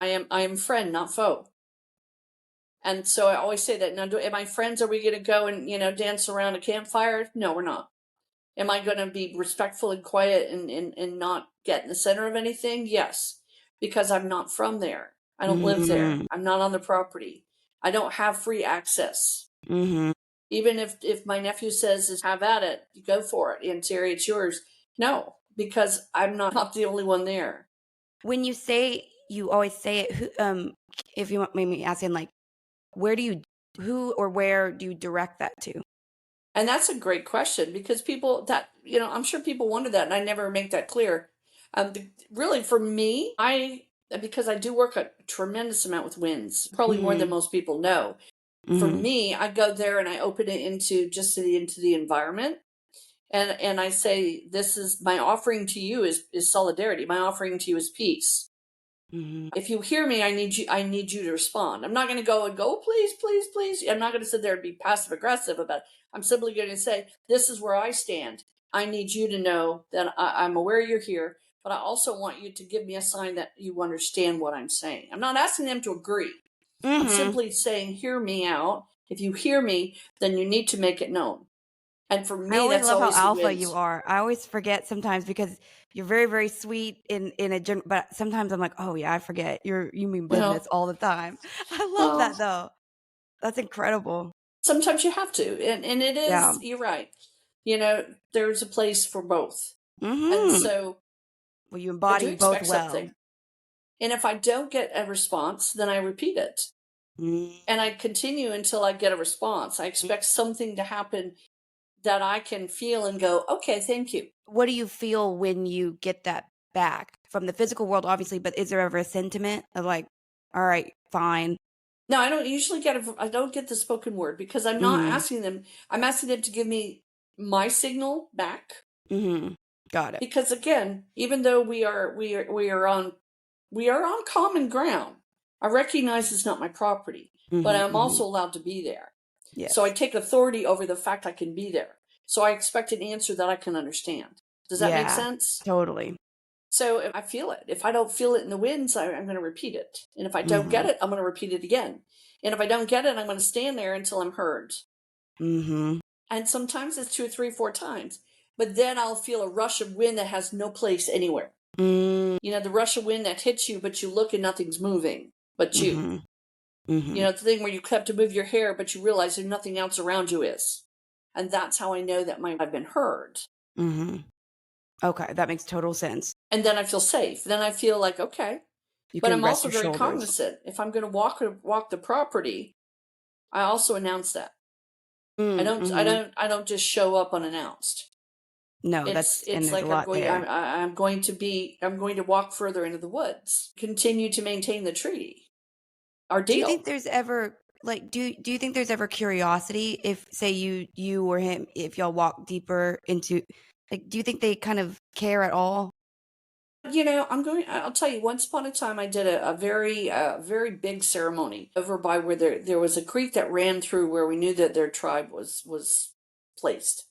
I am friend, not foe. And so I always say that. Now, am I friends? Are we going to go and, you know, dance around a campfire? No, we're not. Am I going to be respectful and quiet and not get in the center of anything? Yes, because I'm not from there. I don't live there. I'm not on the property. I don't have free access. Even if my nephew says, have at it, you go for it, and Terri, it's yours. No, because I'm not the only one there. When you say, you always say it, if you want me asking, like, who or where do you direct that to? And that's a great question because people that, you know, I'm sure people wonder that, and I never make that clear. Really, for me, because I do work a tremendous amount with winds, probably more than Mhm. most people know. For Mhm. me, I go there and I open it into the environment, and I say, "This is my offering to you is solidarity. My offering to you is peace. Mhm. If you hear me, I need you to respond. I'm not going to go and go, please, please, please. I'm not going to sit there and be passive aggressive about it. I'm simply going to say, this is where I stand. I need you to know that I'm aware you're here, but I also want you to give me a sign that you understand what I'm saying. I'm not asking them to agree. I'm Mhm. simply saying, hear me out. If you hear me, then you need to make it known. And for I me, always that's love how always the alpha you wins. are. I always forget sometimes because you're very, very sweet in a but sometimes I'm like, "Oh, yeah, I forget. You mean business Well, all the time." I love that, well, though. That's incredible. sometimes you have to. And it Yeah. is, you're right. You know, there's a place for both. And Mhm. so Well, you I do embody both expect well. something. And if I don't get a response, then I repeat it. Mm. And I continue until I get a response. I expect something to happen that I can feel and go, okay, thank you. What do you feel when you get that back? From the physical world, obviously, but is there ever a sentiment of like, "All right, fine." Now, I don't usually I don't get the spoken word because Mhm. I'm asking them to give me my signal back. Mhm. Got it. Because again, even though we are on common ground, I recognize it's not my property, but Mhm. I'm Mhm. also allowed to be there. So I Yes. take authority over the fact I can be there. So I expect an answer that I can understand. Does that make Yeah. sense? Totally. So if I feel it. If I don't feel it in the winds, I'm going to repeat it. And if I don't get Mhm. it, I'm going to repeat it again. And if I don't get it, I'm going to stand there until I'm heard. Mhm. And sometimes it's two, three, four times. But then I'll feel a rush of wind that has no place anywhere. Mm. You know, the rush of wind that hits you, but you look and nothing's moving but you. Mhm. You Mhm. know, the thing where you have to move your hair, but you realize there's nothing else around you is. And that's how I know that I've been heard. Mhm. Okay, that makes total sense. And then I feel safe. Then I feel like, okay. You But can I'm rest also your very shoulders. cognizant. If I'm going to walk the property, I also announce that. Mhm. I don't just show up unannounced. No, that's and It's there's a like lot there. I'm going to walk further into the woods, continue to maintain the treaty, our Do you deal. think there's ever like do you think there's ever curiosity if say you or him if y'all walk deeper into like do you think they kind of care at all? You know, I'll tell you, once upon a time, I did a very, very big ceremony over by where there was a creek that ran through where we knew that their tribe was placed.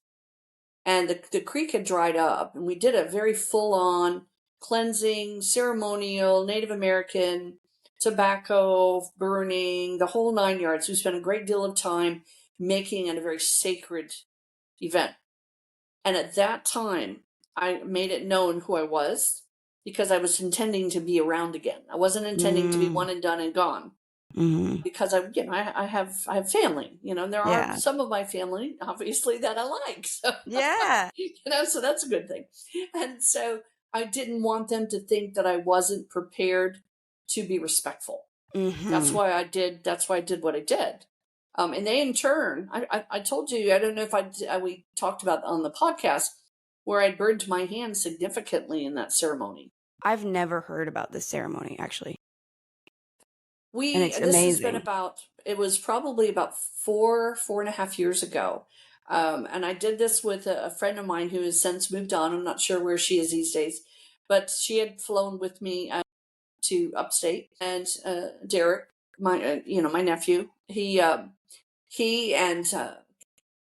And the creek had dried up, and we did a very full on cleansing, ceremonial, Native American, tobacco, burning, the whole nine yards. We spent a great deal of time making it a very sacred event. And at that time, I made it known who I was because I was intending to be around again. I wasn't intending to be Mm. one and done and gone Mhm. because I have family, you know, and there are Yeah. some of my family obviously that I like. So, Yeah. you know, so that's a good thing. And so I didn't want them to think that I wasn't prepared to be respectful. Mhm. That's why I did what I did. And they in turn, I told you, I don't know if we talked about on the podcast where I burned my hand significantly in that ceremony. I've never heard about this ceremony actually, and We it's this has been amazing. it was probably about 4.5 years ago. And I did this with a friend of mine who has since moved on. I'm not sure where she is these days, but she had flown with me to upstate, and Derek, my nephew, he and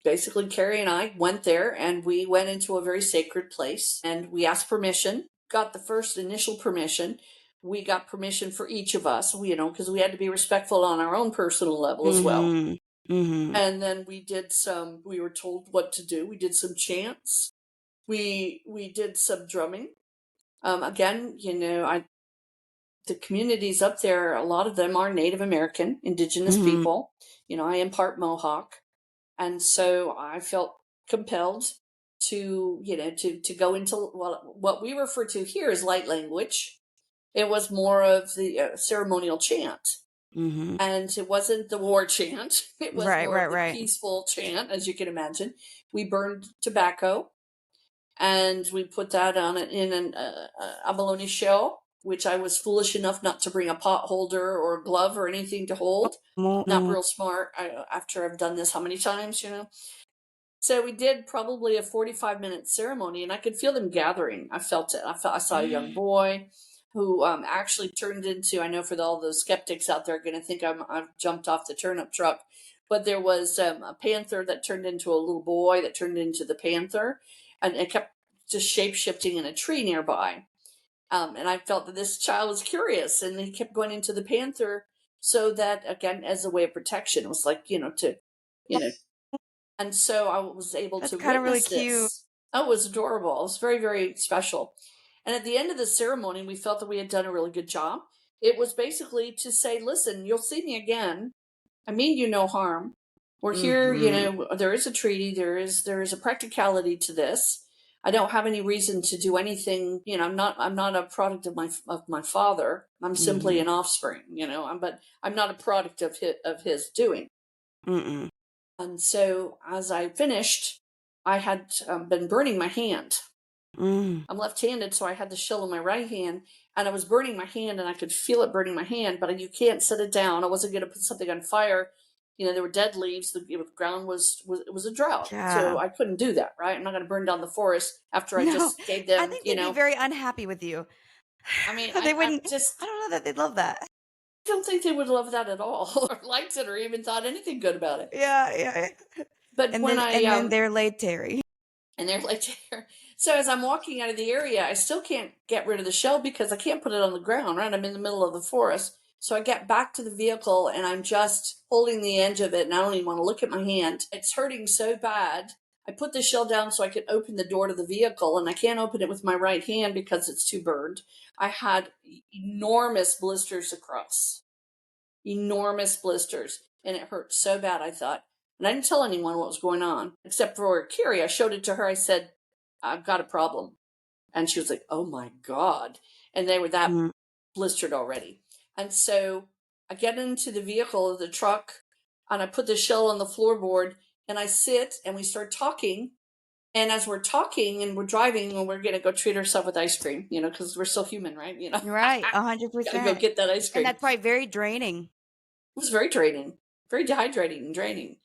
basically Carrie and I went there, and we went into a very sacred place, and we asked permission, got the first initial permission. We got permission for each of us, you know, because we had to be respectful on our own personal level as well. Mhm. Mhm. And then we were told what to do. We did some chants. We did some drumming. Again, you know, the communities up there, a lot of them are Native American, indigenous Mhm. people. You know, I am part Mohawk. And so I felt compelled to, you know, to go into, well, what we refer to here as light language. It was more of the ceremonial chant. Mhm. And it wasn't the war chant. It was Right, more right, of the right. peaceful chant, as you can imagine. We burned tobacco. and we put that on it in an abalone shell, which I was foolish enough not to bring a pot holder or a glove or anything to hold. Not Mm-mm. real smart. After I've done this how many times, So we did probably a 45-minute ceremony, and I could feel them gathering. I felt it. I saw a young boy who actually turned into, I know for all those skeptics out there are going to think I've jumped off the turnip truck, but there was a panther that turned into a little boy that turned into the panther, and it kept just shape-shifting in a tree nearby. And I felt that this child was curious, and he kept going into the panther so that, again, as a way of protection, it was like, you know, and so I was able That's to kind of really witness cute. this. Oh, it was adorable. It was very, very special. And at the end of the ceremony, we felt that we had done a really good job. It was basically to say, listen, you'll see me again. I mean you no harm. We're here, Mm-hmm. there is a treaty, there is a practicality to this. I don't have any reason to do anything, I'm not a product of my father. I'm simply Mm-hmm. an offspring, but I'm not a product of his doing. Mm-mm. And so as I finished, I had been burning my hand. Mm. I'm left-handed, so I had the shell in my right hand, and I was burning my hand, and I could feel it burning my hand, but you can't set it down. I wasn't going to put something on fire. There were dead leaves. The ground was a drought, so Yeah. I couldn't do that, right? I'm not going to burn down the forest after I No, just gave I them, think they'd be very unhappy with you. I mean, They I wouldn't. I just don't know that they'd love that. don't think they would love that at all, or liked it, or even thought anything good about it. Yeah, yeah. But And when then I and then they're late, Terry. and they're like there. So as I'm walking out of the area, I still can't get rid of the shell because I can't put it on the ground, right? I'm in the middle of the forest. So I get back to the vehicle and I'm just holding the edge of it, and I don't even want to look at my hand. It's hurting so bad. I put the shell down so I could open the door to the vehicle, and I can't open it with my right hand because it's too burned. I had enormous blisters across, enormous blisters, and it hurt so bad. I thought, and I didn't tell anyone what was going on except for Carrie. I showed it to her. I said, I've got a problem. And she was like, oh my God. And they were that Mm. blistered already. And so I get into the vehicle of the truck, and I put the shell on the floorboard, and I sit and we start talking. And as we're talking and we're driving, and we're going to go treat ourselves with ice cream, because we're still human, right? You're right, Got to go 100%. get that ice And cream. that's probably very draining. It was very draining, very dehydrating and draining.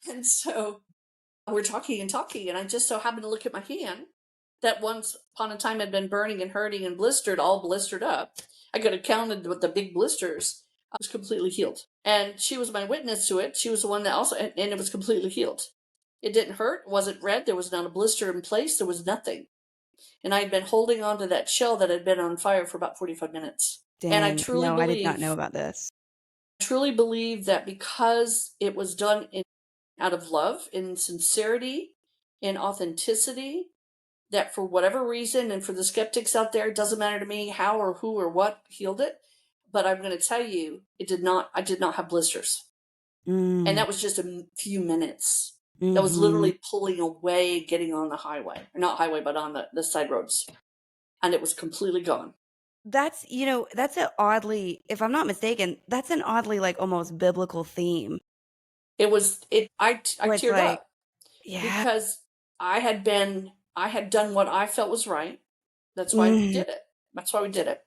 And so we're talking and talking, and I just so happened to look at my hand that once upon a time had been burning and hurting and blistered, all blistered up. I could have counted with the big blisters. I was completely healed. And she was my witness to it. She was the one that also, and it was completely healed. It didn't hurt, wasn't red, there was not a blister in place, there was nothing. And I had been holding on to that shell that had been on fire for about 45 minutes. And I Dang. truly No, I did not know believe, about this. that because it was done out of love, in sincerity, in authenticity, that for whatever reason, and for the skeptics out there, it doesn't matter to me how or who or what healed it, but I'm going to tell you, I did not have blisters. And Mm. that was just a few minutes. That was Mm-hmm. literally pulling away, getting on the highway, not highway, but on the side roads. And it was completely gone. That's an oddly, if I'm not mistaken, that's an oddly like almost biblical theme I where it's teared like, up yeah. because I had done what I felt was right. That's why we Mm. did it. That's why we did it.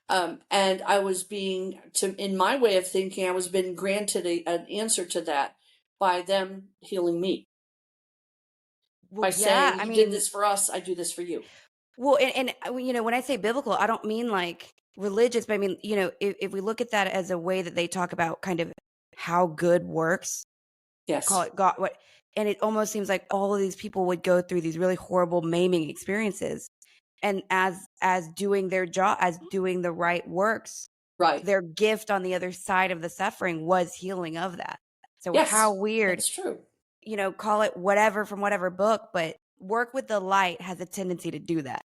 And I was in my way of thinking, I was being granted an answer to that by them healing me, Well, by yeah. saying, I you did mean, this for us, I do this for you. well, when I say biblical, I don't mean like religious, but I mean, if we look at that as a way that they talk about kind of how good works, call Yes. it God, and it almost seems like all of these people would go through these really horrible maiming experiences, and as doing their job, as doing the right works, Right. their gift on the other side of the suffering was healing of that. So how Yes, weird, that's true. call it whatever from whatever book, but work with the light has a tendency to do that.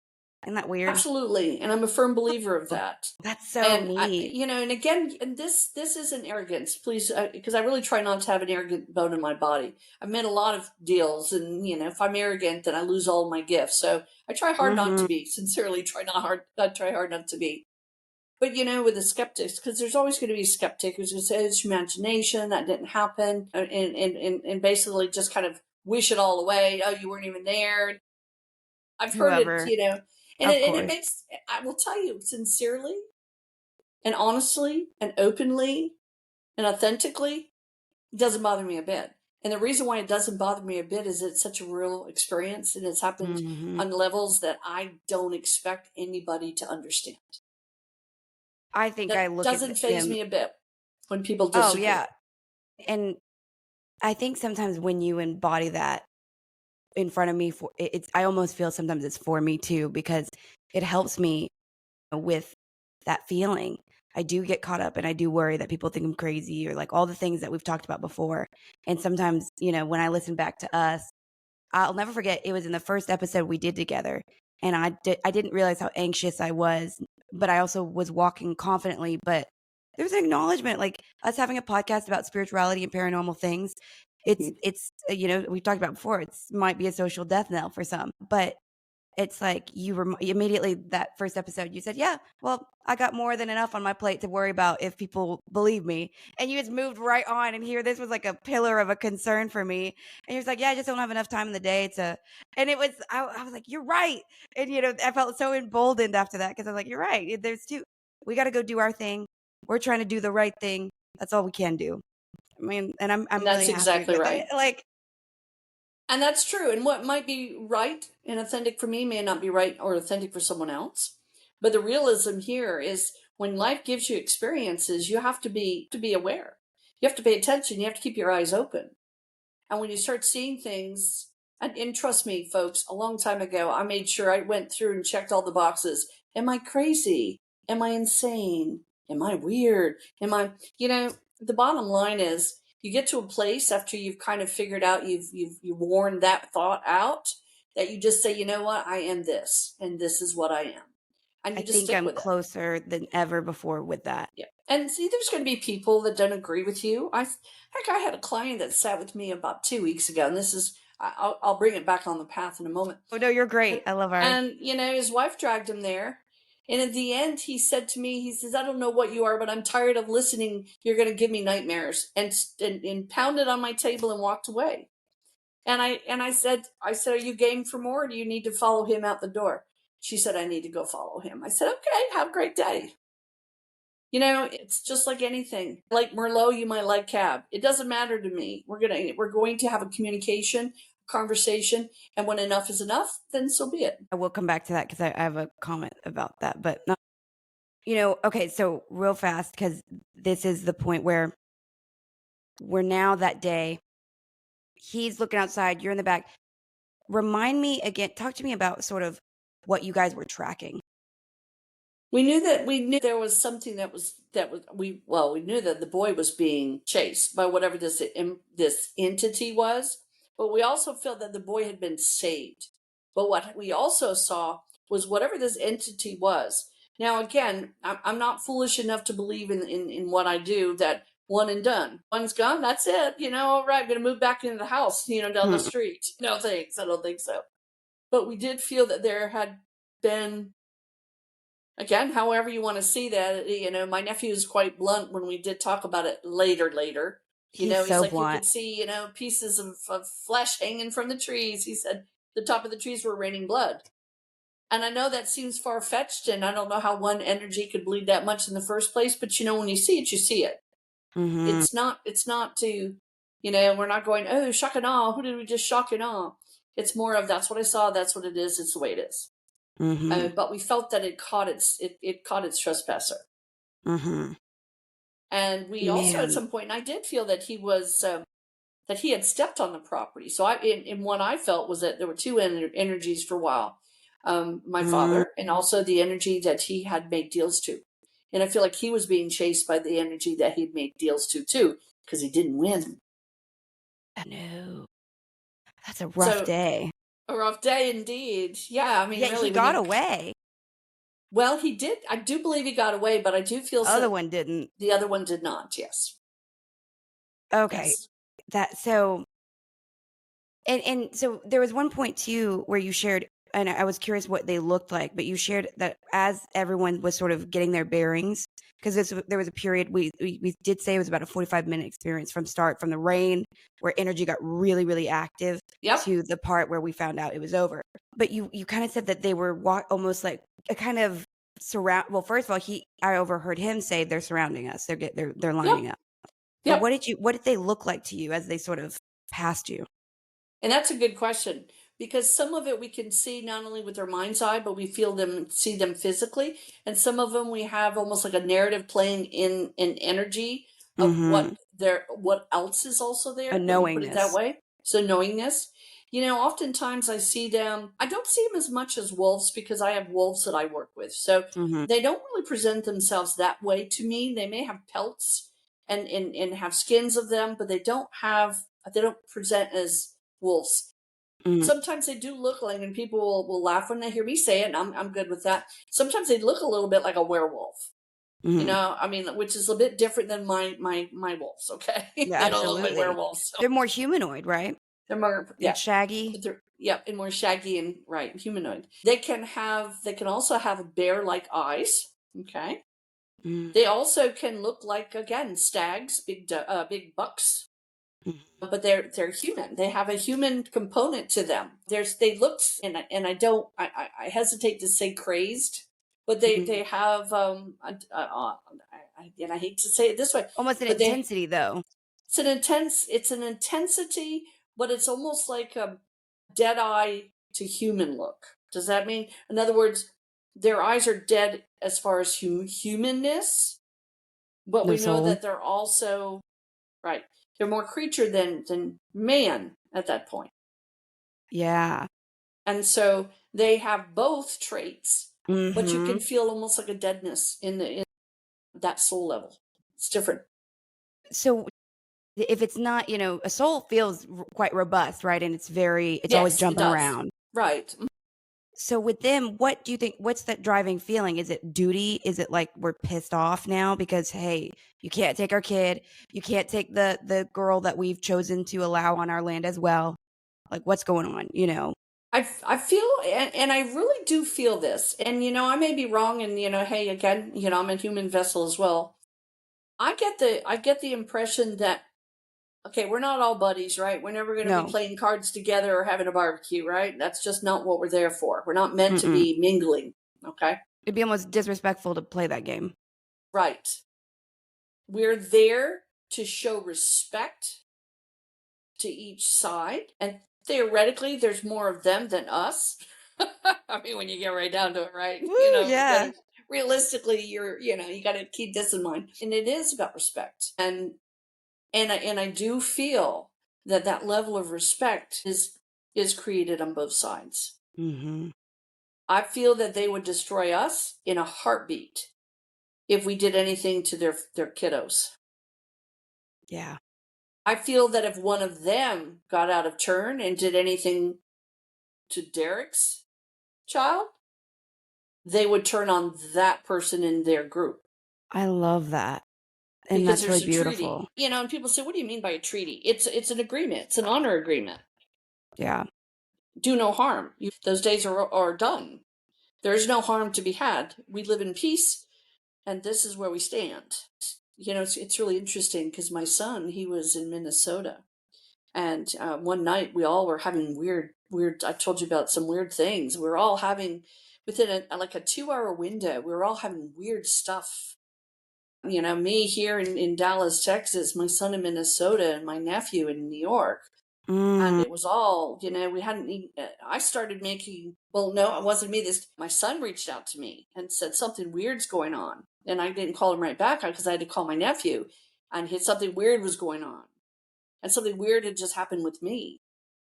Isn't that weird? Absolutely. And I'm a firm believer of Oh, that. that's so And neat. and again, and this isn't arrogance, please, because I really try not to have an arrogant bone in my body. I've made a lot of deals, and if I'm arrogant, then I lose all my gifts. So I try hard not to Mhm. be. Sincerely, I try hard not to be. But with the skeptics, because there's always going to be a skeptic who's going to say it's imagination, that didn't happen, and basically just kind of wish it all away. Oh, you weren't even there. I've heard it, whoever, and of it course. makes, I will tell you sincerely and honestly and openly and authentically, it doesn't bother me a bit. And the reason why it doesn't bother me a bit is it's such a real experience and it's happened Hmm. on levels that I don't expect anybody to understand. I think I That look at doesn't faze them. me a bit when people Oh disagree. yeah, and I think sometimes when you embody that in front of me, it's I almost feel sometimes it's for me too because it helps me with that feeling. I do get caught up and I do worry that people think I'm crazy or like all the things that we've talked about before. And sometimes, when I listen back to us, I'll never forget it was in the first episode we did together. And I didn't realize how anxious I was, but I also was walking confidently. But there's an acknowledgement, like us having a podcast about spirituality and paranormal things. We've talked about before. It's might be a social death knell for some, but it's like immediately that first episode you said, yeah, well, I got more than enough on my plate to worry about if people believe me. And you just moved right on. And here, this was like a pillar of a concern for me. And you're just like, yeah, I just don't have enough time in the day to. And I was like, you're right. And, I felt so emboldened after that because I was like, you're right. We got to go do our thing. We're trying to do the right thing. That's all we can do. I mean, and I'm And really that's happy exactly with it. right. Like, And that's true. And what might be right and authentic for me may not be right or authentic for someone else. But the realism here is when life gives you experiences, you have to be aware. You have to pay attention. You have to keep your eyes open. And when you start seeing things, and trust me, folks, a long time ago, I made sure I went through and checked all the boxes. Am I crazy? Am I insane? Am I weird? The bottom line is you get to a place after you've kind of figured out, you've worn that thought out, that you just say, you know what, I am this, and this is what I am. And I you just think stick I'm with it. closer than ever before with that. Yeah. And see, there's going to be people that don't agree with you. I had a client that sat with me about 2 weeks ago, and this is, I'll bring it back on the path in a moment. Oh no, you're And, great. I love ours. his wife dragged him there. And at the end, he said to me, he says, I don't know what you are, but I'm tired of listening. You're going to give me nightmares, and pounded on my table and walked away. And I said, are you game for more? Or do you need to follow him out the door? She said, I need to go follow him. I said, okay, have a great day. It's just like anything. Like Merlot, you might like Cab. It doesn't matter to me. We're going to have a communication, conversation, and when enough is enough, then so be it. I will come back to that because I have a comment about that. But, okay, so real fast, because this is the point where we're now that day. He's looking outside, you're in the back. Remind me again, talk to me about sort of what you guys were tracking. We knew there was something we knew that the boy was being chased by whatever this entity was, but we also felt that the boy had been saved. But what we also saw was whatever this entity was. Now again, I'm not foolish enough to believe in what I do, that one and done. One's gone, that's it. All right, I'm gonna move back into the house, down the street. No thanks, I don't think so. But we did feel that there had been, again, however you want to see that, my nephew is quite blunt when we did talk about it later. He's He's so like, you blunt. could see, pieces of flesh hanging from the trees. He said the top of the trees were raining blood. And I know that seems far fetched, and I don't know how one energy could bleed that much in the first place, but when you see it, you see it. Mm-hmm. It's not to, we're not going, oh, shock and awe. Who did we just shock and awe? It's more of, that's what I saw. That's what it is. It's the way it is. Mm-hmm. But we felt that it caught its trespasser. Mm-hmm. And we also, at Man. some point, and I did feel that that he had stepped on the property. So in what I felt was that there were two energies for a while, my Mm-hmm. father, and also the energy that he had made deals to. And I feel like he was being chased by the energy that he'd made deals to too, because he didn't win. No, that's a rough So day. a rough day indeed. Yeah, I mean, Yet he really, got away. well, he did. I do believe he got away, but I do feel Other so one didn't. the other one did not. Yes. Okay. Yes. That so and so there was one point too where you shared, and I was curious what they looked like, but you shared that as everyone was sort of getting their bearings, because there was a period we did say it was about a 45-minute experience from the rain where energy got really, really active Yep. to the part where we found out it was over. But you kind of said that they were almost like a kind of surround. Well, first of all, I overheard him say they're surrounding us. They're Yep, lining up. But yep. what did they look like to you as they sort of passed you? And that's a good question because some of it we can see not only with our mind's eye, but we feel them, see them physically. And some of them we have almost like a narrative playing in energy of Mm-hmm. what else is also A there. Let me put it that knowingness. way. So knowingness, oftentimes I see them. I don't see them as much as wolves because I have wolves that I work with. So Mm-hmm. they don't really present themselves that way to me. They may have pelts and have skins of them, but they don't present as wolves. Mm-hmm. Sometimes they do look like, and people will laugh when they hear me say it, and I'm good with that. Sometimes they look a little bit like a werewolf. Mm-hmm. I mean, which is a bit different than my wolves. Okay, Yeah, they don't look like absolutely. werewolves. So They're more humanoid, right? they're more, And yeah, shaggy. but they're, yeah, and more shaggy and right humanoid. They can also have bear-like eyes. Okay, Mm-hmm. they also can look like, again, stags, big bucks, but they're human. They have a human component to them. They look, and I don't I hesitate to say crazed, but Mm-hmm. they have and I hate to say it this way, Almost an but they intensity, though. it's an intensity, but it's almost like a dead eye to human look. Does that mean, in other words, their eyes are dead as far as humanness, but No we know soul. that they're also right. They're more creature than man at that point. Yeah. And so they have both traits, but you Mm-hmm. can feel almost like a deadness in that soul level. It's different. So if it's not, a soul feels quite robust, right? And it's always Yes, it jumping does. around. Right. So with them, what do you think? What's that driving feeling? Is it duty? Is it like we're pissed off now because hey, you can't take our kid, you can't take the girl that we've chosen to allow on our land as well? Like what's going on? I feel, and I really do feel this, and I may be wrong, and hey, again, I'm a human vessel as well. I get the impression that, okay, we're not all buddies, right? We're never going to be No, playing cards together or having a barbecue, right? That's just not what we're there for. We're not meant to mm-mm. be mingling, okay? It'd be almost disrespectful to play that game. Right. We're there to show respect to each side, and theoretically, there's more of them than us. I mean, when you get right down to it, right? Woo, You got yeah. to realistically, you got to keep this in mind, and it is about respect, and I do feel that that level of respect is created on both sides. Mm-hmm. I feel that they would destroy us in a heartbeat if we did anything to their kiddos. Yeah. I feel that if one of them got out of turn and did anything to Derek's child, they would turn on that person in their group I love that. And because that's really there's a treaty. beautiful. And people say, "What do you mean by a treaty?" It's an agreement. It's an honor agreement. Yeah. Do no harm. Those days are done. There is no harm to be had. We live in peace, and this is where we stand. It's really interesting because my son, he was in Minnesota, and one night we all were having weird. I told you about some weird things. We were all having within like a 2 hour window. We were all having weird stuff. Me here in Dallas, Texas, my son in Minnesota, and my nephew in New York. And Mm. it was all, we hadn't I started making, well, no, it wasn't me. My son reached out to me and said something weird's going on. And I didn't call him right back because I had to call my nephew, and something weird was going on. And something weird had just happened with me.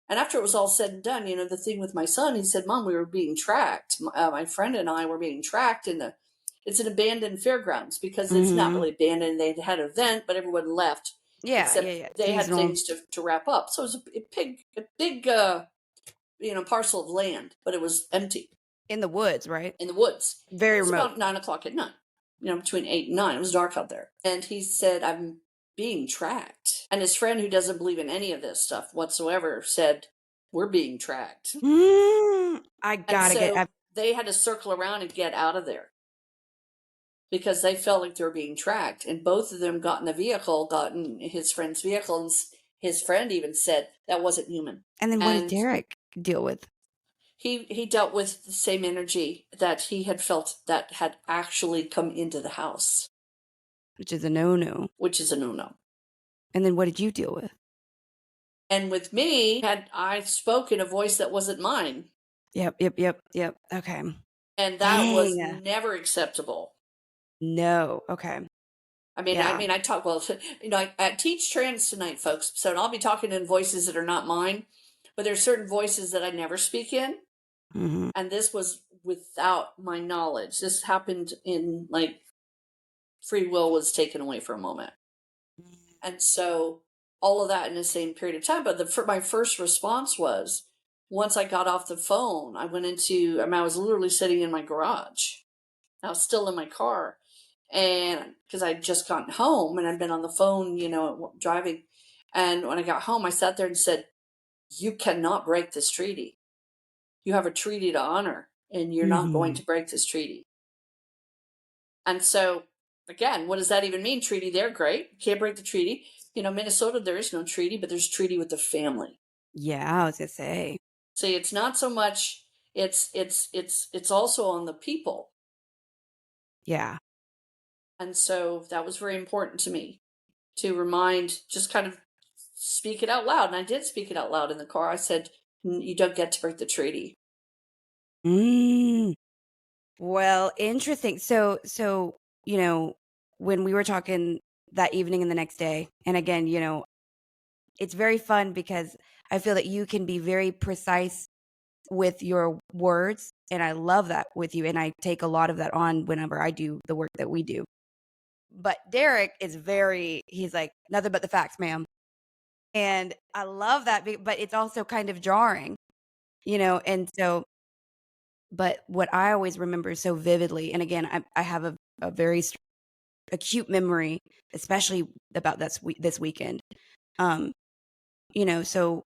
And after it was all said and done, the thing with my son, he said, "Mom, we were being tracked. My friend and I were being tracked it's an abandoned fairgrounds because it's not Mm-hmm. really abandoned. They had an event, but everyone left Yeah, yeah, except yeah. they had Seasonal. things to wrap up. So it was a big parcel of land, but it was empty In the woods, right? in the woods. It Very was remote. about 9 o'clock at night, between 8 and 9. It was dark out there. And he said, "I'm being tracked." And his friend, who doesn't believe in any of this stuff whatsoever, said, "We're being tracked." I And gotta get. so they had to circle around and get out of there because they felt like they were being tracked. And both of them got in his friend's vehicle, and his friend even said that wasn't human. And then what did And Derek deal with? he dealt with the same energy that he had felt that had actually come into the house, which is a no-no. which is a no-no. And then what did you deal with? And with me, had I spoken a voice that wasn't mine, Yep, yep, yep, yep. Okay. and that was Dang. never acceptable. No. Okay. I Yeah. mean, I talk well. I teach trans tonight, folks. So I'll be talking in voices that are not mine, but there's certain voices that I never speak in, Mhm. and this was without my knowledge. This happened in like free will was taken away for a moment, and so all of that in the same period of time. But my first response was once I got off the phone, I went into. I was literally sitting in my garage. I was still in my car, and because I'd just gotten home and I'd been on the phone, driving. And when I got home, I sat there and said, "You cannot break this treaty. You have a treaty to honor, and you're not going Mhm. to break this treaty." And so, again, what does that even mean? Treaty there, great. Can't break the treaty. Minnesota, there is no treaty, but there's treaty with the family. Yeah, I was gonna say. See, it's not so much. It's also on the people, Yeah. and so that was very important to me to remind, just kind of speak it out loud. And I did speak it out loud in the car. I said, You don't get to break the treaty." Mm. Well, interesting. So, when we were talking that evening and the next day, and again, it's very fun because I feel that you can be very precise with your words, and I love that with you, and I take a lot of that on whenever I do the work that we do. But Derek is he's like, "Nothing but the facts, ma'am." And I love that, but it's also kind of jarring, and so but what I always remember so vividly, and again, I have a very acute memory, especially about this weekend. Um, so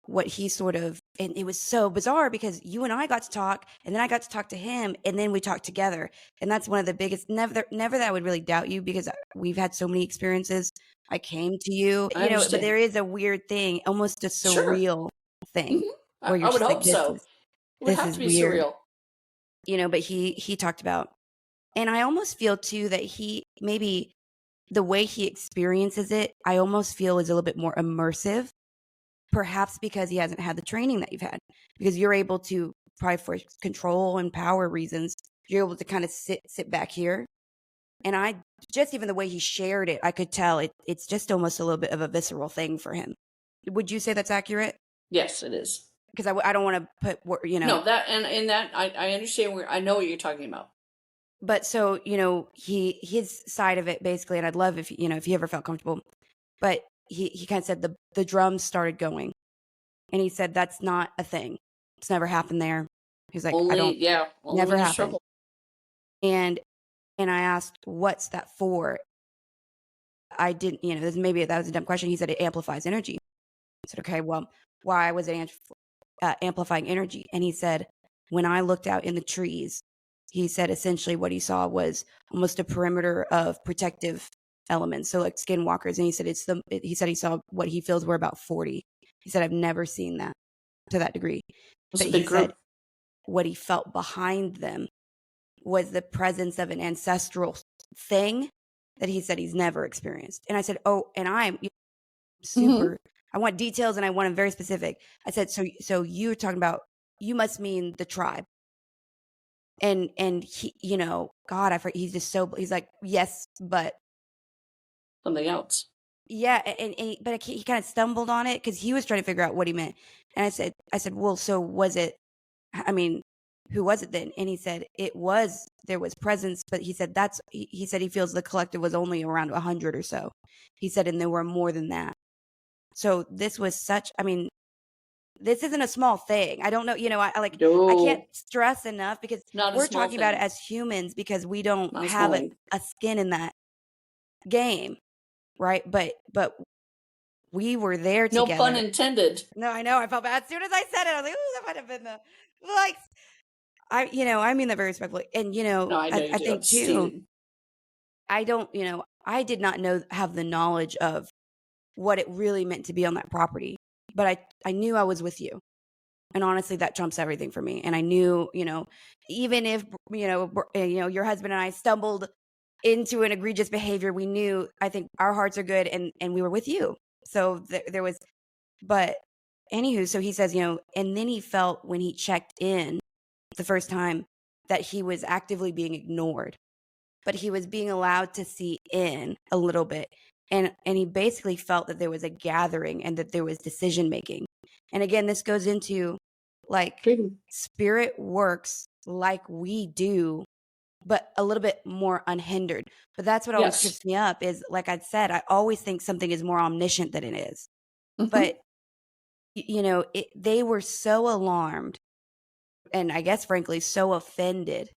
what he sort of, and it was so bizarre because you and I got to talk, and then I got to talk to him, and then we talked together, and that's one of the biggest. Never that I would really doubt you because we've had so many experiences. I came to you, I but understand. there is a weird thing, almost a Sure. surreal thing, Hmm. where you're I would just like, hope so. It would this have is to be weird, surreal. But he talked about, and I almost feel too that he maybe the way he experiences it, I almost feel is a little bit more immersive, perhaps because he hasn't had the training that you've had. Because you're able to, probably for control and power reasons, you're able to kind of sit back here. And I just even the way he shared it, I could tell it's just almost a little bit of a visceral thing for him. Would you say that's accurate? Yes, it is. Because I don't want to put No, that and that I understand where I know what you're talking about. but so his side of it basically, and I'd love if if he ever felt comfortable, but he kind of said the drums started going, and he said that's not a thing, it's never happened there. He's like, I don't, Only never when there's happened. trouble. and and I asked, what's that for? I didn't, maybe that was a dumb question. He said it amplifies energy. I said, okay, well, why was it amplifying energy? And he said, when I looked out in the trees, he said essentially what he saw was almost a perimeter of protective elements, so like skinwalkers. And he said he said he saw what he feels were about 40. He said I've never seen that to that degree. It's But a he big said group. what he felt behind them was the presence of an ancestral thing that he said he's never experienced. And I said, oh, and I'm Hmm. super, I want details and I want them very specific. I said, so you're talking about, you must mean the tribe. And he, God, he's just so, he's like, yes, but Something else. yeah. But he kind of stumbled on it because he was trying to figure out what he meant. And I said, well, so was it, I mean, who was it then? And he said there was presence, but he said he said he feels the collective was only around 100 or so. He said, and there were more than that. So this was this isn't a small thing. I don't know, I can't No, stress enough because not a we're small talking about it thing. as humans because we don't Not a small have thing. a skin in that game, right? But we were there No pun together. intended. No, I know. I felt bad as soon as I said it. I was like, "Ooh, that might have been the like." I mean that very respectfully, and No, I know you I do. I'm think just too. teasing. I don't, I did not have the knowledge of what it really meant to be on that property, but I knew I was with you, And honestly, that trumps everything for me. And I knew, even if, your husband and I stumbled into an egregious behavior, we knew, I think our hearts are good, and we were with you. So there was, but anywho, so he says, and then he felt when he checked in the first time that he was actively being ignored, but he was being allowed to see in a little bit. And he basically felt that there was a gathering and that there was decision making. And again, this goes into like Mhm. spirit works like we do, but a little bit more unhindered. But that's what always Yes. trips me up is, like I said, I always think something is more omniscient than it is. Hmm. But, they were so alarmed and I guess, frankly, so offended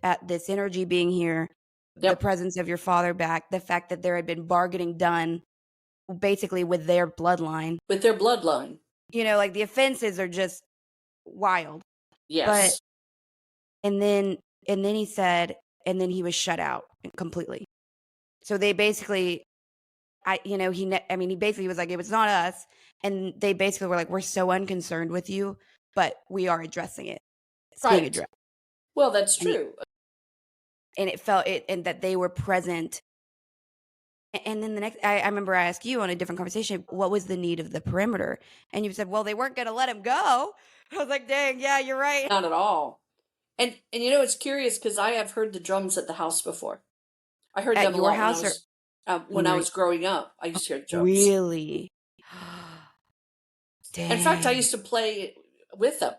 at this energy being here, the Yep. presence of your father back, the fact that there had been bargaining done basically with their bloodline. With their bloodline. Like the offenses are just wild. But Yes. and then he said, and then he was shut out completely. So they basically, he basically was like, it was not us, and they basically were like, we're so unconcerned with you, but we are addressing it. It's being Right. addressed, Well, that's and true. it felt it, and that they were present. And then the next, I remember I asked you on a different conversation, what was the need of the perimeter? And you said, well, they weren't going to let him go. I was like, dang, yeah, you're right. Not at all. And it's curious because I have heard the drums at the house before. I heard At them a your lot house or when when I you're was growing up. I used to hear the drums. really? In fact, I Dang. used to play with them.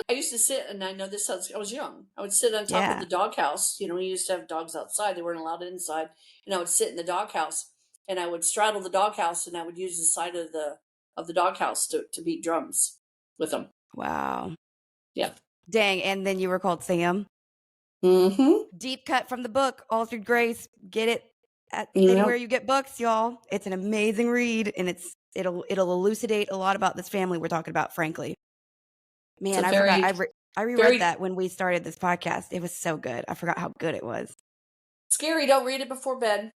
I used to sit, and I know this sounds, I was young. I would sit on top of Yeah. the doghouse. We used to have dogs outside. They weren't allowed inside. And I would sit in the doghouse, and I would straddle the doghouse, and I would use the side of the doghouse to beat drums with them. Wow. Yeah. Dang. And then you were called Sam. Mm-hmm. Deep cut from the book, Altered Grace. Get it at Yeah. anywhere you get books, y'all. It's an amazing read, and it'll elucidate a lot about this family we're talking about, frankly. It's Man, a I forgot. very, I reread very that when we started this podcast. It was so good. I forgot how good it was. scary. Don't read it before bed.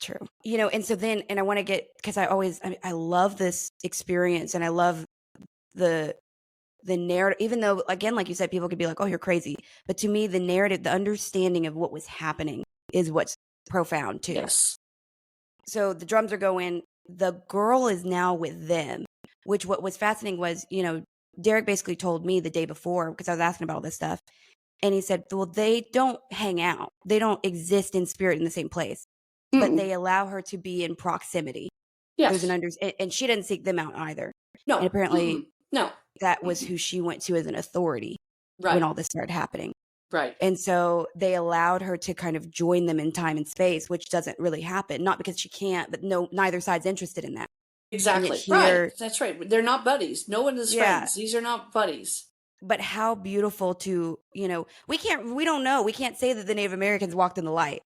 True. And so then, and I want to get, because I love this experience, and I love the narrative, even though, again, like you said, people could be like, oh, you're crazy. But to me, the narrative, the understanding of what was happening is what's profound too. Yes. So the drums are going, the girl is now with them, which what was fascinating was, Derek basically told me the day before, because I was asking about all this stuff. And he said, well, they don't hang out. They don't exist in spirit in the same place, but Mm-mm. they allow her to be in proximity. There's Yes. and she didn't seek them out either. And No. apparently Mm-mm. No. that was who she went to as an authority when Right. all this started happening. Right. And so they allowed her to kind of join them in time and space, which doesn't really happen. Not because she can't, but neither side's interested in that. And yet Exactly. Right. here, That's right. They're not buddies. No one is yeah. friends. These are not buddies. But how beautiful to, we don't know. We can't say that the Native Americans walked in the light.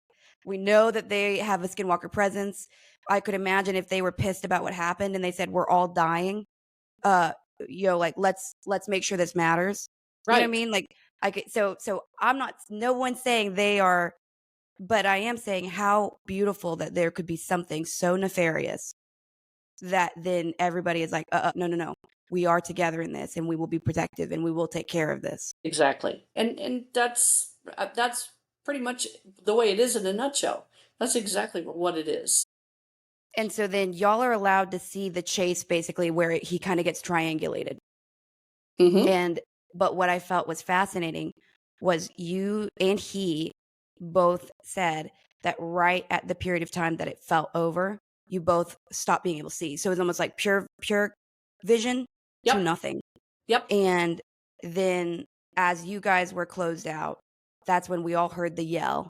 We know that they have a skinwalker presence. I could imagine if they were pissed about what happened and they said, we're all dying. Like let's make sure this matters. You know what I Right. mean? Like I could, so I'm not, no one's saying they are, but I am saying how beautiful that there could be something so nefarious that then everybody is like, no. We are together in this, and we will be protective, and we will take care of this. Exactly. And that's pretty much the way it is in a nutshell. That's exactly what it is. And so then y'all are allowed to see the chase basically where he kind of gets triangulated. Mm-hmm. And but what I felt was fascinating was you and he both said that right at the period of time that it fell over, you both stopped being able to see. So it was almost like pure vision to Yep. nothing. Yep. And then as you guys were closed out, that's when we all heard the yell.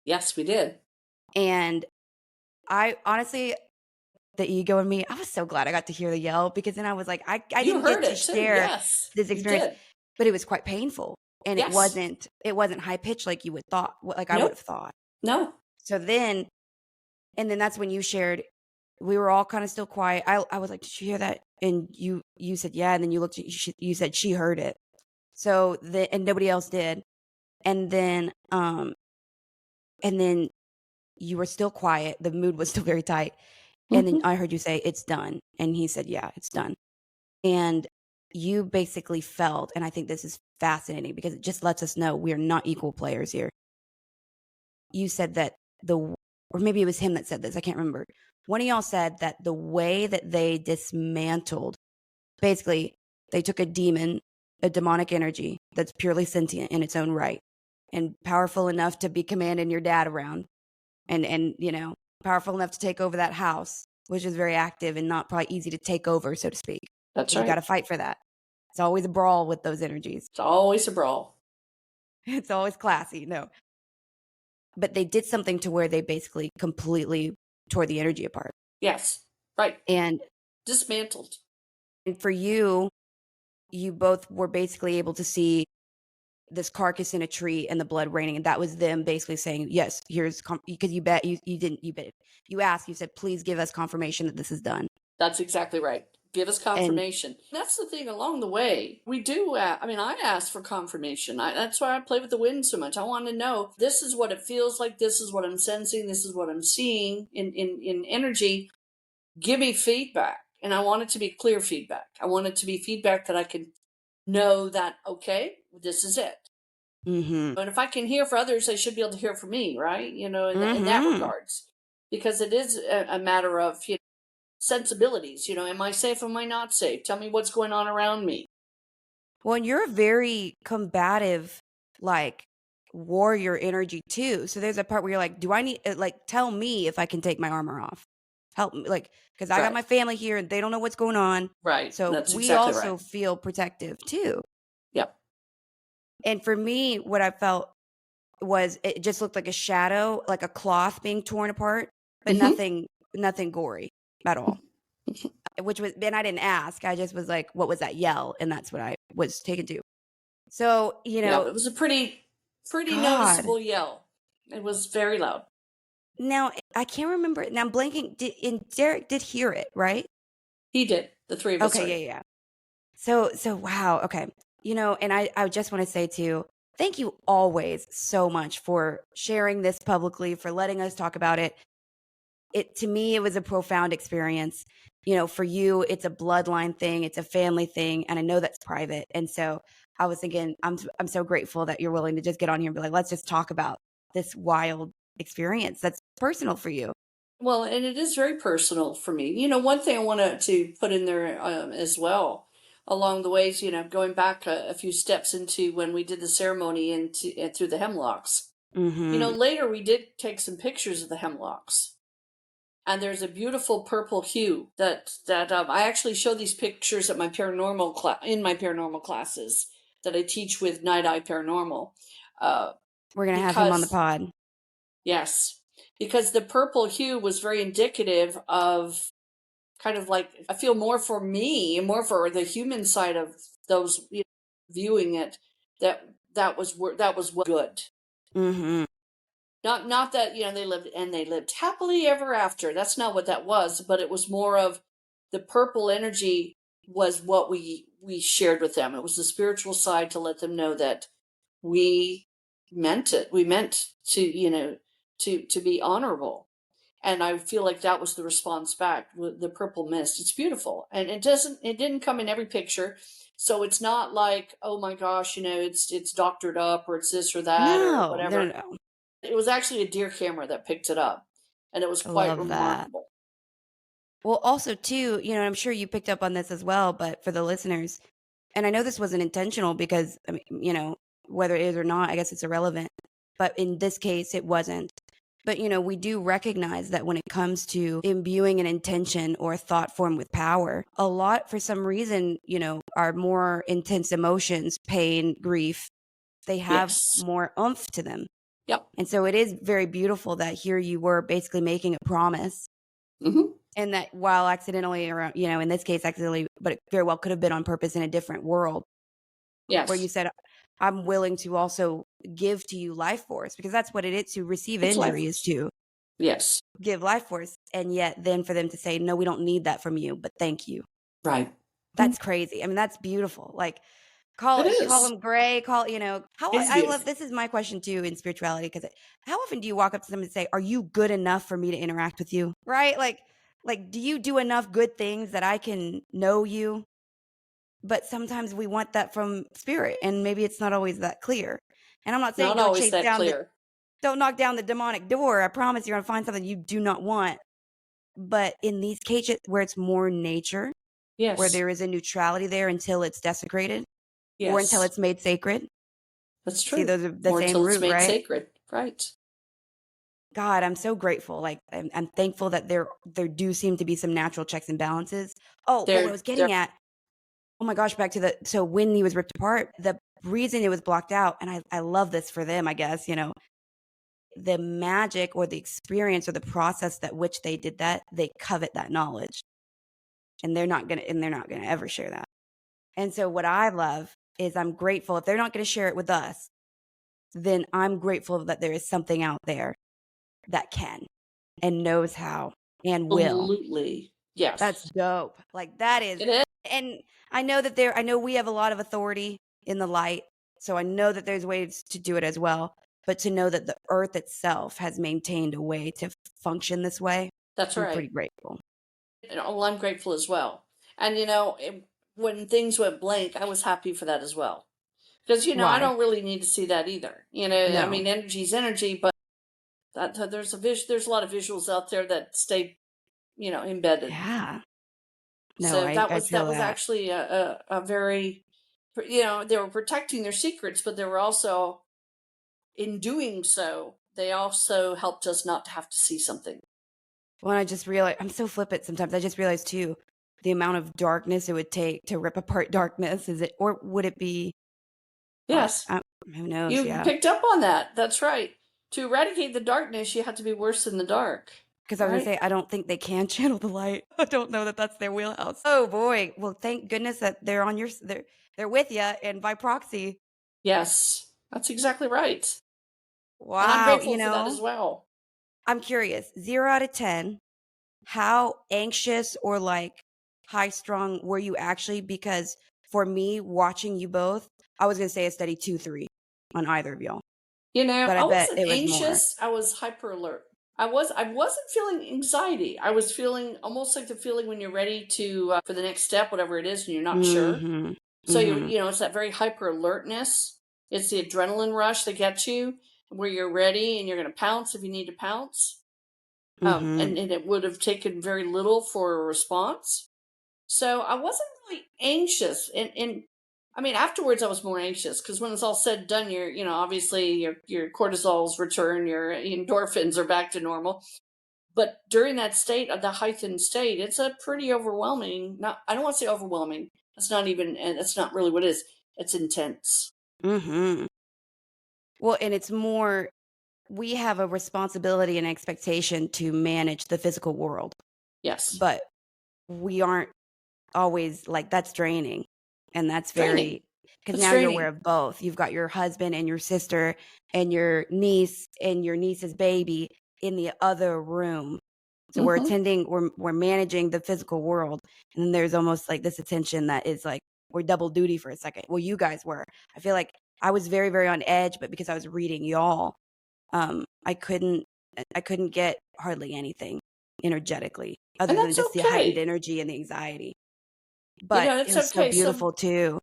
Yes, we did. And I honestly, the ego in me, I was so glad I got to hear the yell, because then I was like, I You didn't get heard to it too. share Yes, this you experience, did. but it was quite painful. And it Yes. wasn't high pitched like you would thought, like I would Nope. have thought. No. So then, and then that's when you shared, we were all kind of still quiet. I was like, did you hear that? And you said, yeah. And then you looked, you said she heard it. So and nobody else did. And then you were still quiet. The mood was still very tight. And then Mm-hmm. I heard you say, it's done. And he said, yeah, it's done. And you basically felt, and I think this is fascinating because it just lets us know we're not equal players here. You said that or maybe it was him that said this, I can't remember. One of y'all said that the way that they dismantled, basically, they took a demonic energy that's purely sentient in its own right and powerful enough to be commanding your dad around and powerful enough to take over that house, which is very active and not probably easy to take over, so to speak, That's because you got right. to fight for that. It's always a brawl with those energies. It's always a brawl. It's always classy. No, but they did something to where they basically completely tore the energy apart. Yes. Right. And Dismantled. for you, you both were basically able to see this carcass in a tree and the blood raining, and that was them basically saying, yes, here's because you asked, you said, please give us confirmation that this is done. That's exactly right. Give us And confirmation. That's the thing along the way. We do, I asked for confirmation. That's why I play with the wind so much. I want to know, this is what it feels like. This is what I'm sensing. This is what I'm seeing in energy. Give me feedback. And I want it to be clear feedback. I want it to be feedback that I can know that, okay, this is it. mm-hmm. And if I can hear for others, they should be able to hear for me, right? In that Mm-hmm. regards. Because it is a matter of, sensibilities. Am I safe? Am I not safe? Tell me what's going on around me. Well, and you're a very combative, like warrior energy too. So there's a part where you're like, do I need, tell me if I can take my armor off? Help me, because I got Right. my family here and they don't know what's going on. Right. So That's we exactly right. also feel protective too. Yep. And for me, what I felt was it just looked like a shadow, like a cloth being torn apart, but Mm-hmm. nothing gory at all. Which was, then I didn't ask. I just was like, what was that yell? And that's what I was taken to. So, Yeah, it was a pretty God. noticeable yell. It was very loud. Now I can't remember. Now I'm blanking. Derek did hear it, right? He did. The three of us Okay, heard yeah, it. yeah. So wow. Okay, and I just want to say too, thank you always so much for sharing this publicly, for letting us talk about it. To me, it was a profound experience. For you, it's a bloodline thing, it's a family thing, and I know that's private. And so I was thinking, I'm so grateful that you're willing to just get on here and be like, let's just talk about this wild experience that's personal for you. Well, and it is very personal for me. One thing I wanted to put in there as well along the ways, going back a few steps into when we did the ceremony and through the hemlocks. Mm-hmm. Later we did take some pictures of the hemlocks. And there's a beautiful purple hue that I actually show these pictures at my in my paranormal classes that I teach with Night Eye Paranormal. We're gonna have him on the Because pod. yes, because the purple hue was very indicative of kind of like, I feel more for me, more for the human side of those viewing it. That was good. Mm-hmm. Not that they lived happily ever after. That's not what that was, but it was more of the purple energy was what we shared with them. It was the spiritual side to let them know that we meant it. We meant to be honorable. And I feel like that was the response back with the purple mist. It's beautiful. And it didn't come in every picture. So it's not like, oh my gosh, it's doctored up or it's this or that or No, no, whatever. no, no. It was actually a deer camera that picked it up, and it was I quite love that. remarkable. Well, also too, I'm sure you picked up on this as well, but for the listeners, and I know this wasn't intentional because I mean, whether it is or not, I guess it's irrelevant. But in this case, it wasn't. But we do recognize that when it comes to imbuing an intention or a thought form with power, a lot for some reason, our more intense emotions, pain, grief, they have Yes. more oomph to them. Yep. And so it is very beautiful that here you were basically making a promise, Mm-hmm. and that while accidentally, or in this case accidentally, but it very well could have been on purpose in a different world, where you Yes. said, I'm willing to also give to you life force, because that's what it is. To receive It's life injury is force. to Yes. give life force, and yet then for them to say, no, we don't need that from you, but thank you. Right. That's crazy. I mean, that's beautiful. Like, It call is. them gray, how It's I love, beautiful. this is my question too in spirituality, because how often do you walk up to someone and say, are you good enough for me to interact with you? Right? Like do you do enough good things that I can know you? but sometimes we want that from spirit, and maybe it's not always that clear. And I'm not saying Not always that clear. don't knock down the demonic door. I promise you're going to find something you do not want. But in these cages where it's more nature, where Yes. there is a neutrality there until it's desecrated or until Yes. it's made sacred. That's See, true. those are the Or same until it's root, made right? sacred. Right. God, I'm so grateful. Like I'm thankful that there do seem to be some natural checks and balances. Oh, but what I was They're getting at, oh my gosh, back to so when he was ripped apart, the reason it was blocked out, and I love this for them, I guess, the magic or the experience or the process that which they did that, they covet that knowledge. And they're not gonna ever share that. And so what I love is I'm grateful if they're not gonna share it with us, then I'm grateful that there is something out there that can and knows how and will. absolutely. That's Yes. dope. Like that is, It is. and I know we have a lot of authority in the light. So I know that there's ways to do it as well. But to know that the earth itself has maintained a way to function this way, That's I'm pretty right. grateful. Well, I'm grateful as well. And when things went blank, I was happy for that as well. Because I Why? don't really need to see that either. I No. mean, energy's energy, but there's a lot of visuals out there that stay, embedded. Yeah. No, So I that feel was that. actually a very, they were protecting their secrets, but they were also, in doing so, they also helped us not to have to see something. When I just realized, I'm so flippant sometimes. I just realized too, the amount of darkness it would take to rip apart darkness. Is it, or would it be, God, Yes, who knows? you Yeah. picked up on that. That's right. To eradicate the darkness, you have to be worse than the dark, Because I was going to right? say, I don't think they can channel the light. I don't know that that's their wheelhouse. Oh boy. Well, thank goodness that they're on they're with you and by proxy. Yes, that's exactly right. And I'm Wow. grateful for that as well. I'm curious, 0 out of 10, how anxious or like high strung were you actually? Because for me, watching you both, I was going to say a steady 2, 3 on either of y'all, but I I bet wasn't it was more. anxious. I was hyper alert. I wasn't feeling anxiety. I was feeling almost like the feeling when you're ready to for the next step, whatever it is, and you're not sure. Mm-hmm. So Mm-hmm. it's that very hyper alertness. It's the adrenaline rush that gets you where you're ready and you're going to pounce if you need to pounce. Mm-hmm. And it would have taken very little for a response. So I wasn't really anxious. And I mean, afterwards I was more anxious because when it's all said and done, obviously your cortisol's return, your endorphins are back to normal. But during that state of the heightened state, it's a pretty overwhelming. Not, I don't want to say overwhelming. That's not really what it is. It's intense. Mm-hmm. Well, and it's more, we have a responsibility and expectation to manage the physical world, Yes. but we aren't always like that's draining. And that's Draining. very, because It's now you're aware draining. of both. You've got your husband and your sister and your niece and your niece's baby in the other room. So Hmm. we're managing the physical world. And then there's almost like this attention that is like, we're double duty for a second. Well, you guys were. I feel like I was very, very on edge, but because I was reading y'all, um, I couldn't, I couldn't get hardly anything energetically And other than that's just the heightened okay. energy and the anxiety. But it It's was so okay. beautiful too.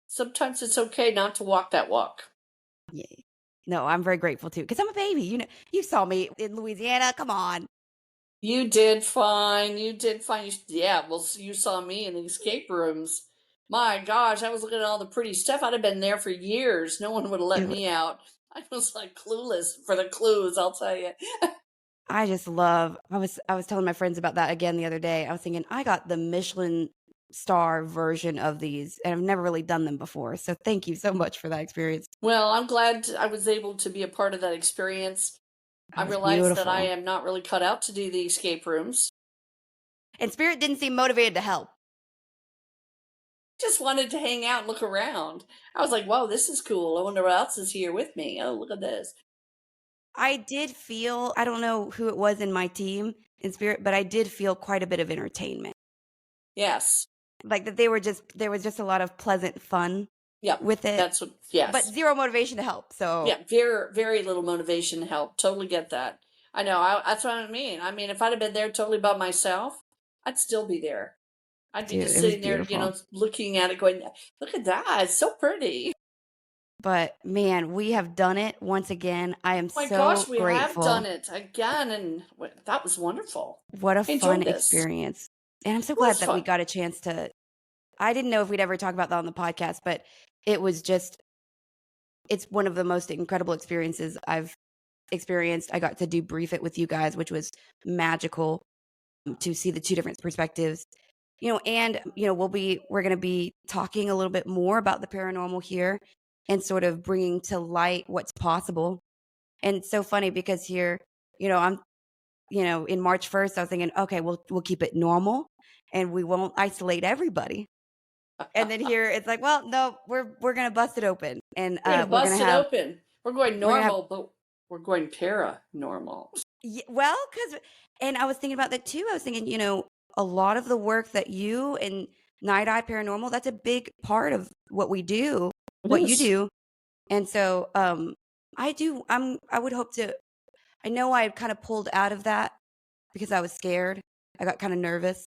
Sometimes it's okay not to walk that walk. Yeah. No, I'm very grateful too because I'm a baby. You saw me in Louisiana. Come on. You did fine. You did fine. Yeah, well, you saw me in the escape rooms. My gosh, I was looking at all the pretty stuff. I'd have been there for years. No one would have let It me out. I was like clueless for the clues, I'll tell you. I just love. I was telling my friends about that again the other day. I was thinking I got the Michelin star version of these, and I've never really done them before. So thank you so much for that experience. Well, I'm glad I was able to be a part of that experience. I That was realized that I beautiful. am not really cut out to do the escape rooms. And Spirit didn't seem motivated to help. Just wanted to hang out and look around. I was like, whoa, this is cool. I wonder what else is here with me. Oh, look at this. I did feel. I don't know who it was in my team in Spirit, but I did feel quite a bit of entertainment. Yes. Like that there was just a lot of pleasant fun Yep. with it, That's what, but yes. zero motivation to help. So Yeah, very, very little motivation to help. Totally get that. I know. That's what I mean. I mean, if I'd have been there totally by myself, I'd still be there. I'd be Dude, just it was sitting there, beautiful. looking at it going, "Look at that, it's so pretty." But man, we have done it once again. I am My gosh, so we have grateful. done it again, and that was wonderful. What a I fun enjoyed this. experience. And I'm so It was glad that we fun. got a chance to I didn't know if we'd ever talk about that on the podcast, but it was just it's one of the most incredible experiences I've experienced. I got to debrief it with you guys, which was magical to see the two different perspectives. And we're going to be talking a little bit more about the paranormal here and sort of bringing to light what's possible. And it's so funny because here, I'm in March 1st, I was thinking, okay, we'll keep it normal and we won't isolate everybody. And then here it's like, well, no, we're gonna bust it open, and We're gonna we're gonna bust it have open. We're going we're gonna have normal, but we're going paranormal. well, because and I was thinking about that too. I was thinking, a lot of the work that you and Night Eye Paranormal, that's a big part of what we do, It what you is. do, and so I would hope to. I know I kind of pulled out of that because I was scared. I got kind of nervous,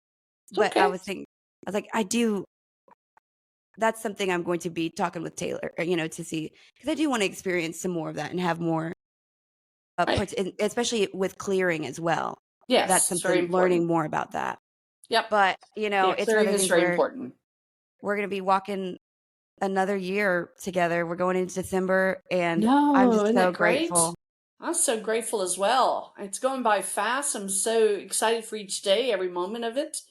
It's but I okay. was thinking, I was like, I do. That's something I'm going to be talking with Taylor, to see because I do want to experience some more of that and have more, Right. especially with clearing as well. That's Yes, it's very something learning important. more about that. Yep. But Yeah, it's one of clearing those is things very where important. we're going to be walking another year together. We're going into December, and I'm No, just isn't so that great? grateful. I'm so grateful as well. It's going by fast. I'm so excited for each day, every moment of it.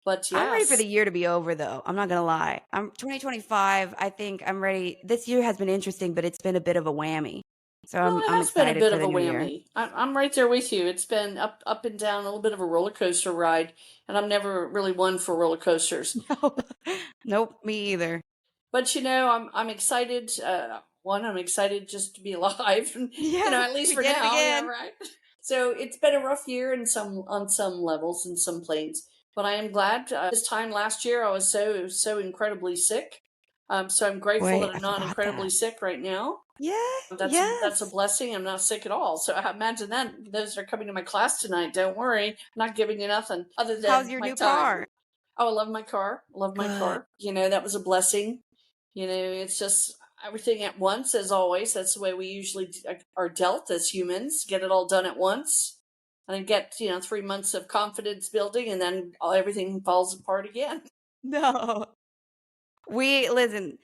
But I'm ready for yes, the year to be over, though. I'm not gonna lie. I'm 2025. I think I'm ready. This year has been interesting, but it's been a bit of a whammy. So well, I'm it I'm has been a excited bit for of the a new year. whammy. I'm right there with you. It's been up and down, a little bit of a roller coaster ride, and I'm never really one for roller coasters. No, nope, me either. But I'm excited. One, I'm excited just to be alive, and Yeah, at least for again and now. Yeah, again. right. So it's been a rough year in some on some levels and some planes, but I am glad. This time last year, I was so incredibly sick. So I'm grateful Wait, that I I'm not forgot incredibly that. sick right now. Yeah, That's a yes. blessing. I'm not sick at all. So I imagine that those that are coming to my class tonight. Don't worry, I'm not giving you nothing other How's than your my new time. car? Oh, I love my car. Love my Good. car. That was a blessing. It's just everything at once, as always. That's the way we usually are dealt as humans. Get it all done at once, and then get 3 months of confidence building, and then everything falls apart again. No. We listen,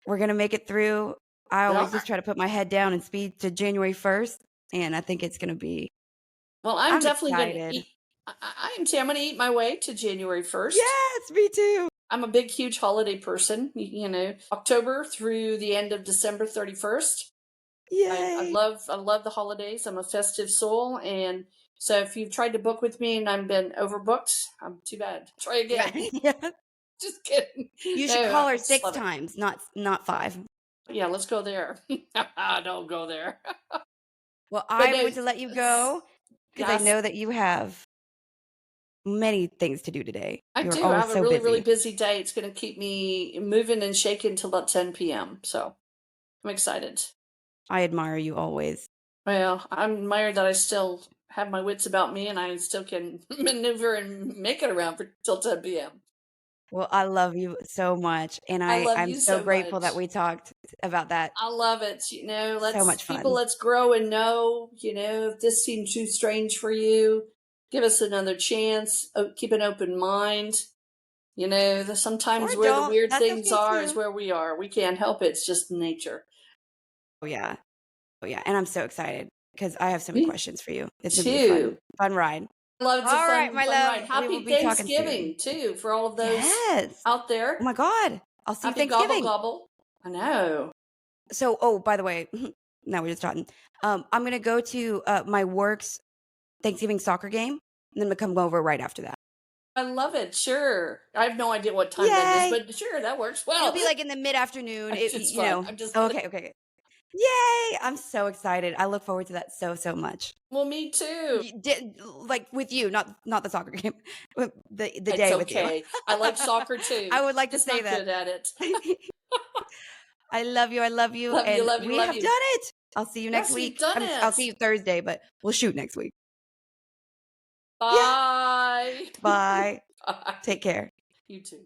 we're gonna make it through. I We always are. just try to put my head down and speed to January 1st, and I think it's gonna be Well, I'm I'm definitely going to excited. eat. I am too. I'm going to eat my way to January 1st. Yes, me too. I'm a big, huge holiday person. October through the end of December 31st. Yay. I love the holidays. I'm a festive soul, and so if you've tried to book with me and I've been overbooked, I'm too bad. Try Yeah, again. yeah. Just kidding. You should No, call her I just 6 love it. times, not 5. Yeah, let's go there. Don't go there. Well, But I'm no, going to let you go because I yes, know that you have many things to do today. I You're do. I always have a so really, really busy. busy day. It's going to keep me moving and shaking till about 10 p.m. So I'm excited. I admire you always. Well, I'm admired that I still have my wits about me and I still can maneuver and make it around for till 10 p.m. Well, I love you so much, and I love I'm you so so grateful that much. we talked about that. I love it. So much fun. Let's grow and know, if this seems too strange for you, give us another chance. Keep an open mind. Or Sometimes where the don't. weird That's things okay are is too. where we are. We can't help it. It's just nature. Oh, yeah. Oh, yeah, and I'm so excited because I have so many Me questions for you. It's gonna be a fun too. fun ride. I love it's a All right, fun, my fun ride. love, we will Happy be talking soon. Thanksgiving too for all of those Yes. out Oh there. my god. I'll see you Happy gobble Thanksgiving. gobble. I know. So, by the way, now we're just talking. I'm gonna go to my work's Thanksgiving soccer game, and then I'm gonna come over right after that. I love it. Sure. I have no idea what time that is, Yay! but sure, that works It'll well. be like in the mid afternoon. It's fun. I'm just Oh, okay, okay. Yay! I'm so excited. I look forward to that so much. well, me too. Like with you, not the soccer game, but the It's day with you. okay. I like soccer too. I would like to Just say not that. good at it. I love you, Love you, and love you, we love have done you. it. I'll see you next Yes, we've week. done I'll it. see you Thursday, but we'll shoot next week. Yeah. Bye. Bye. Bye. Take care. You too.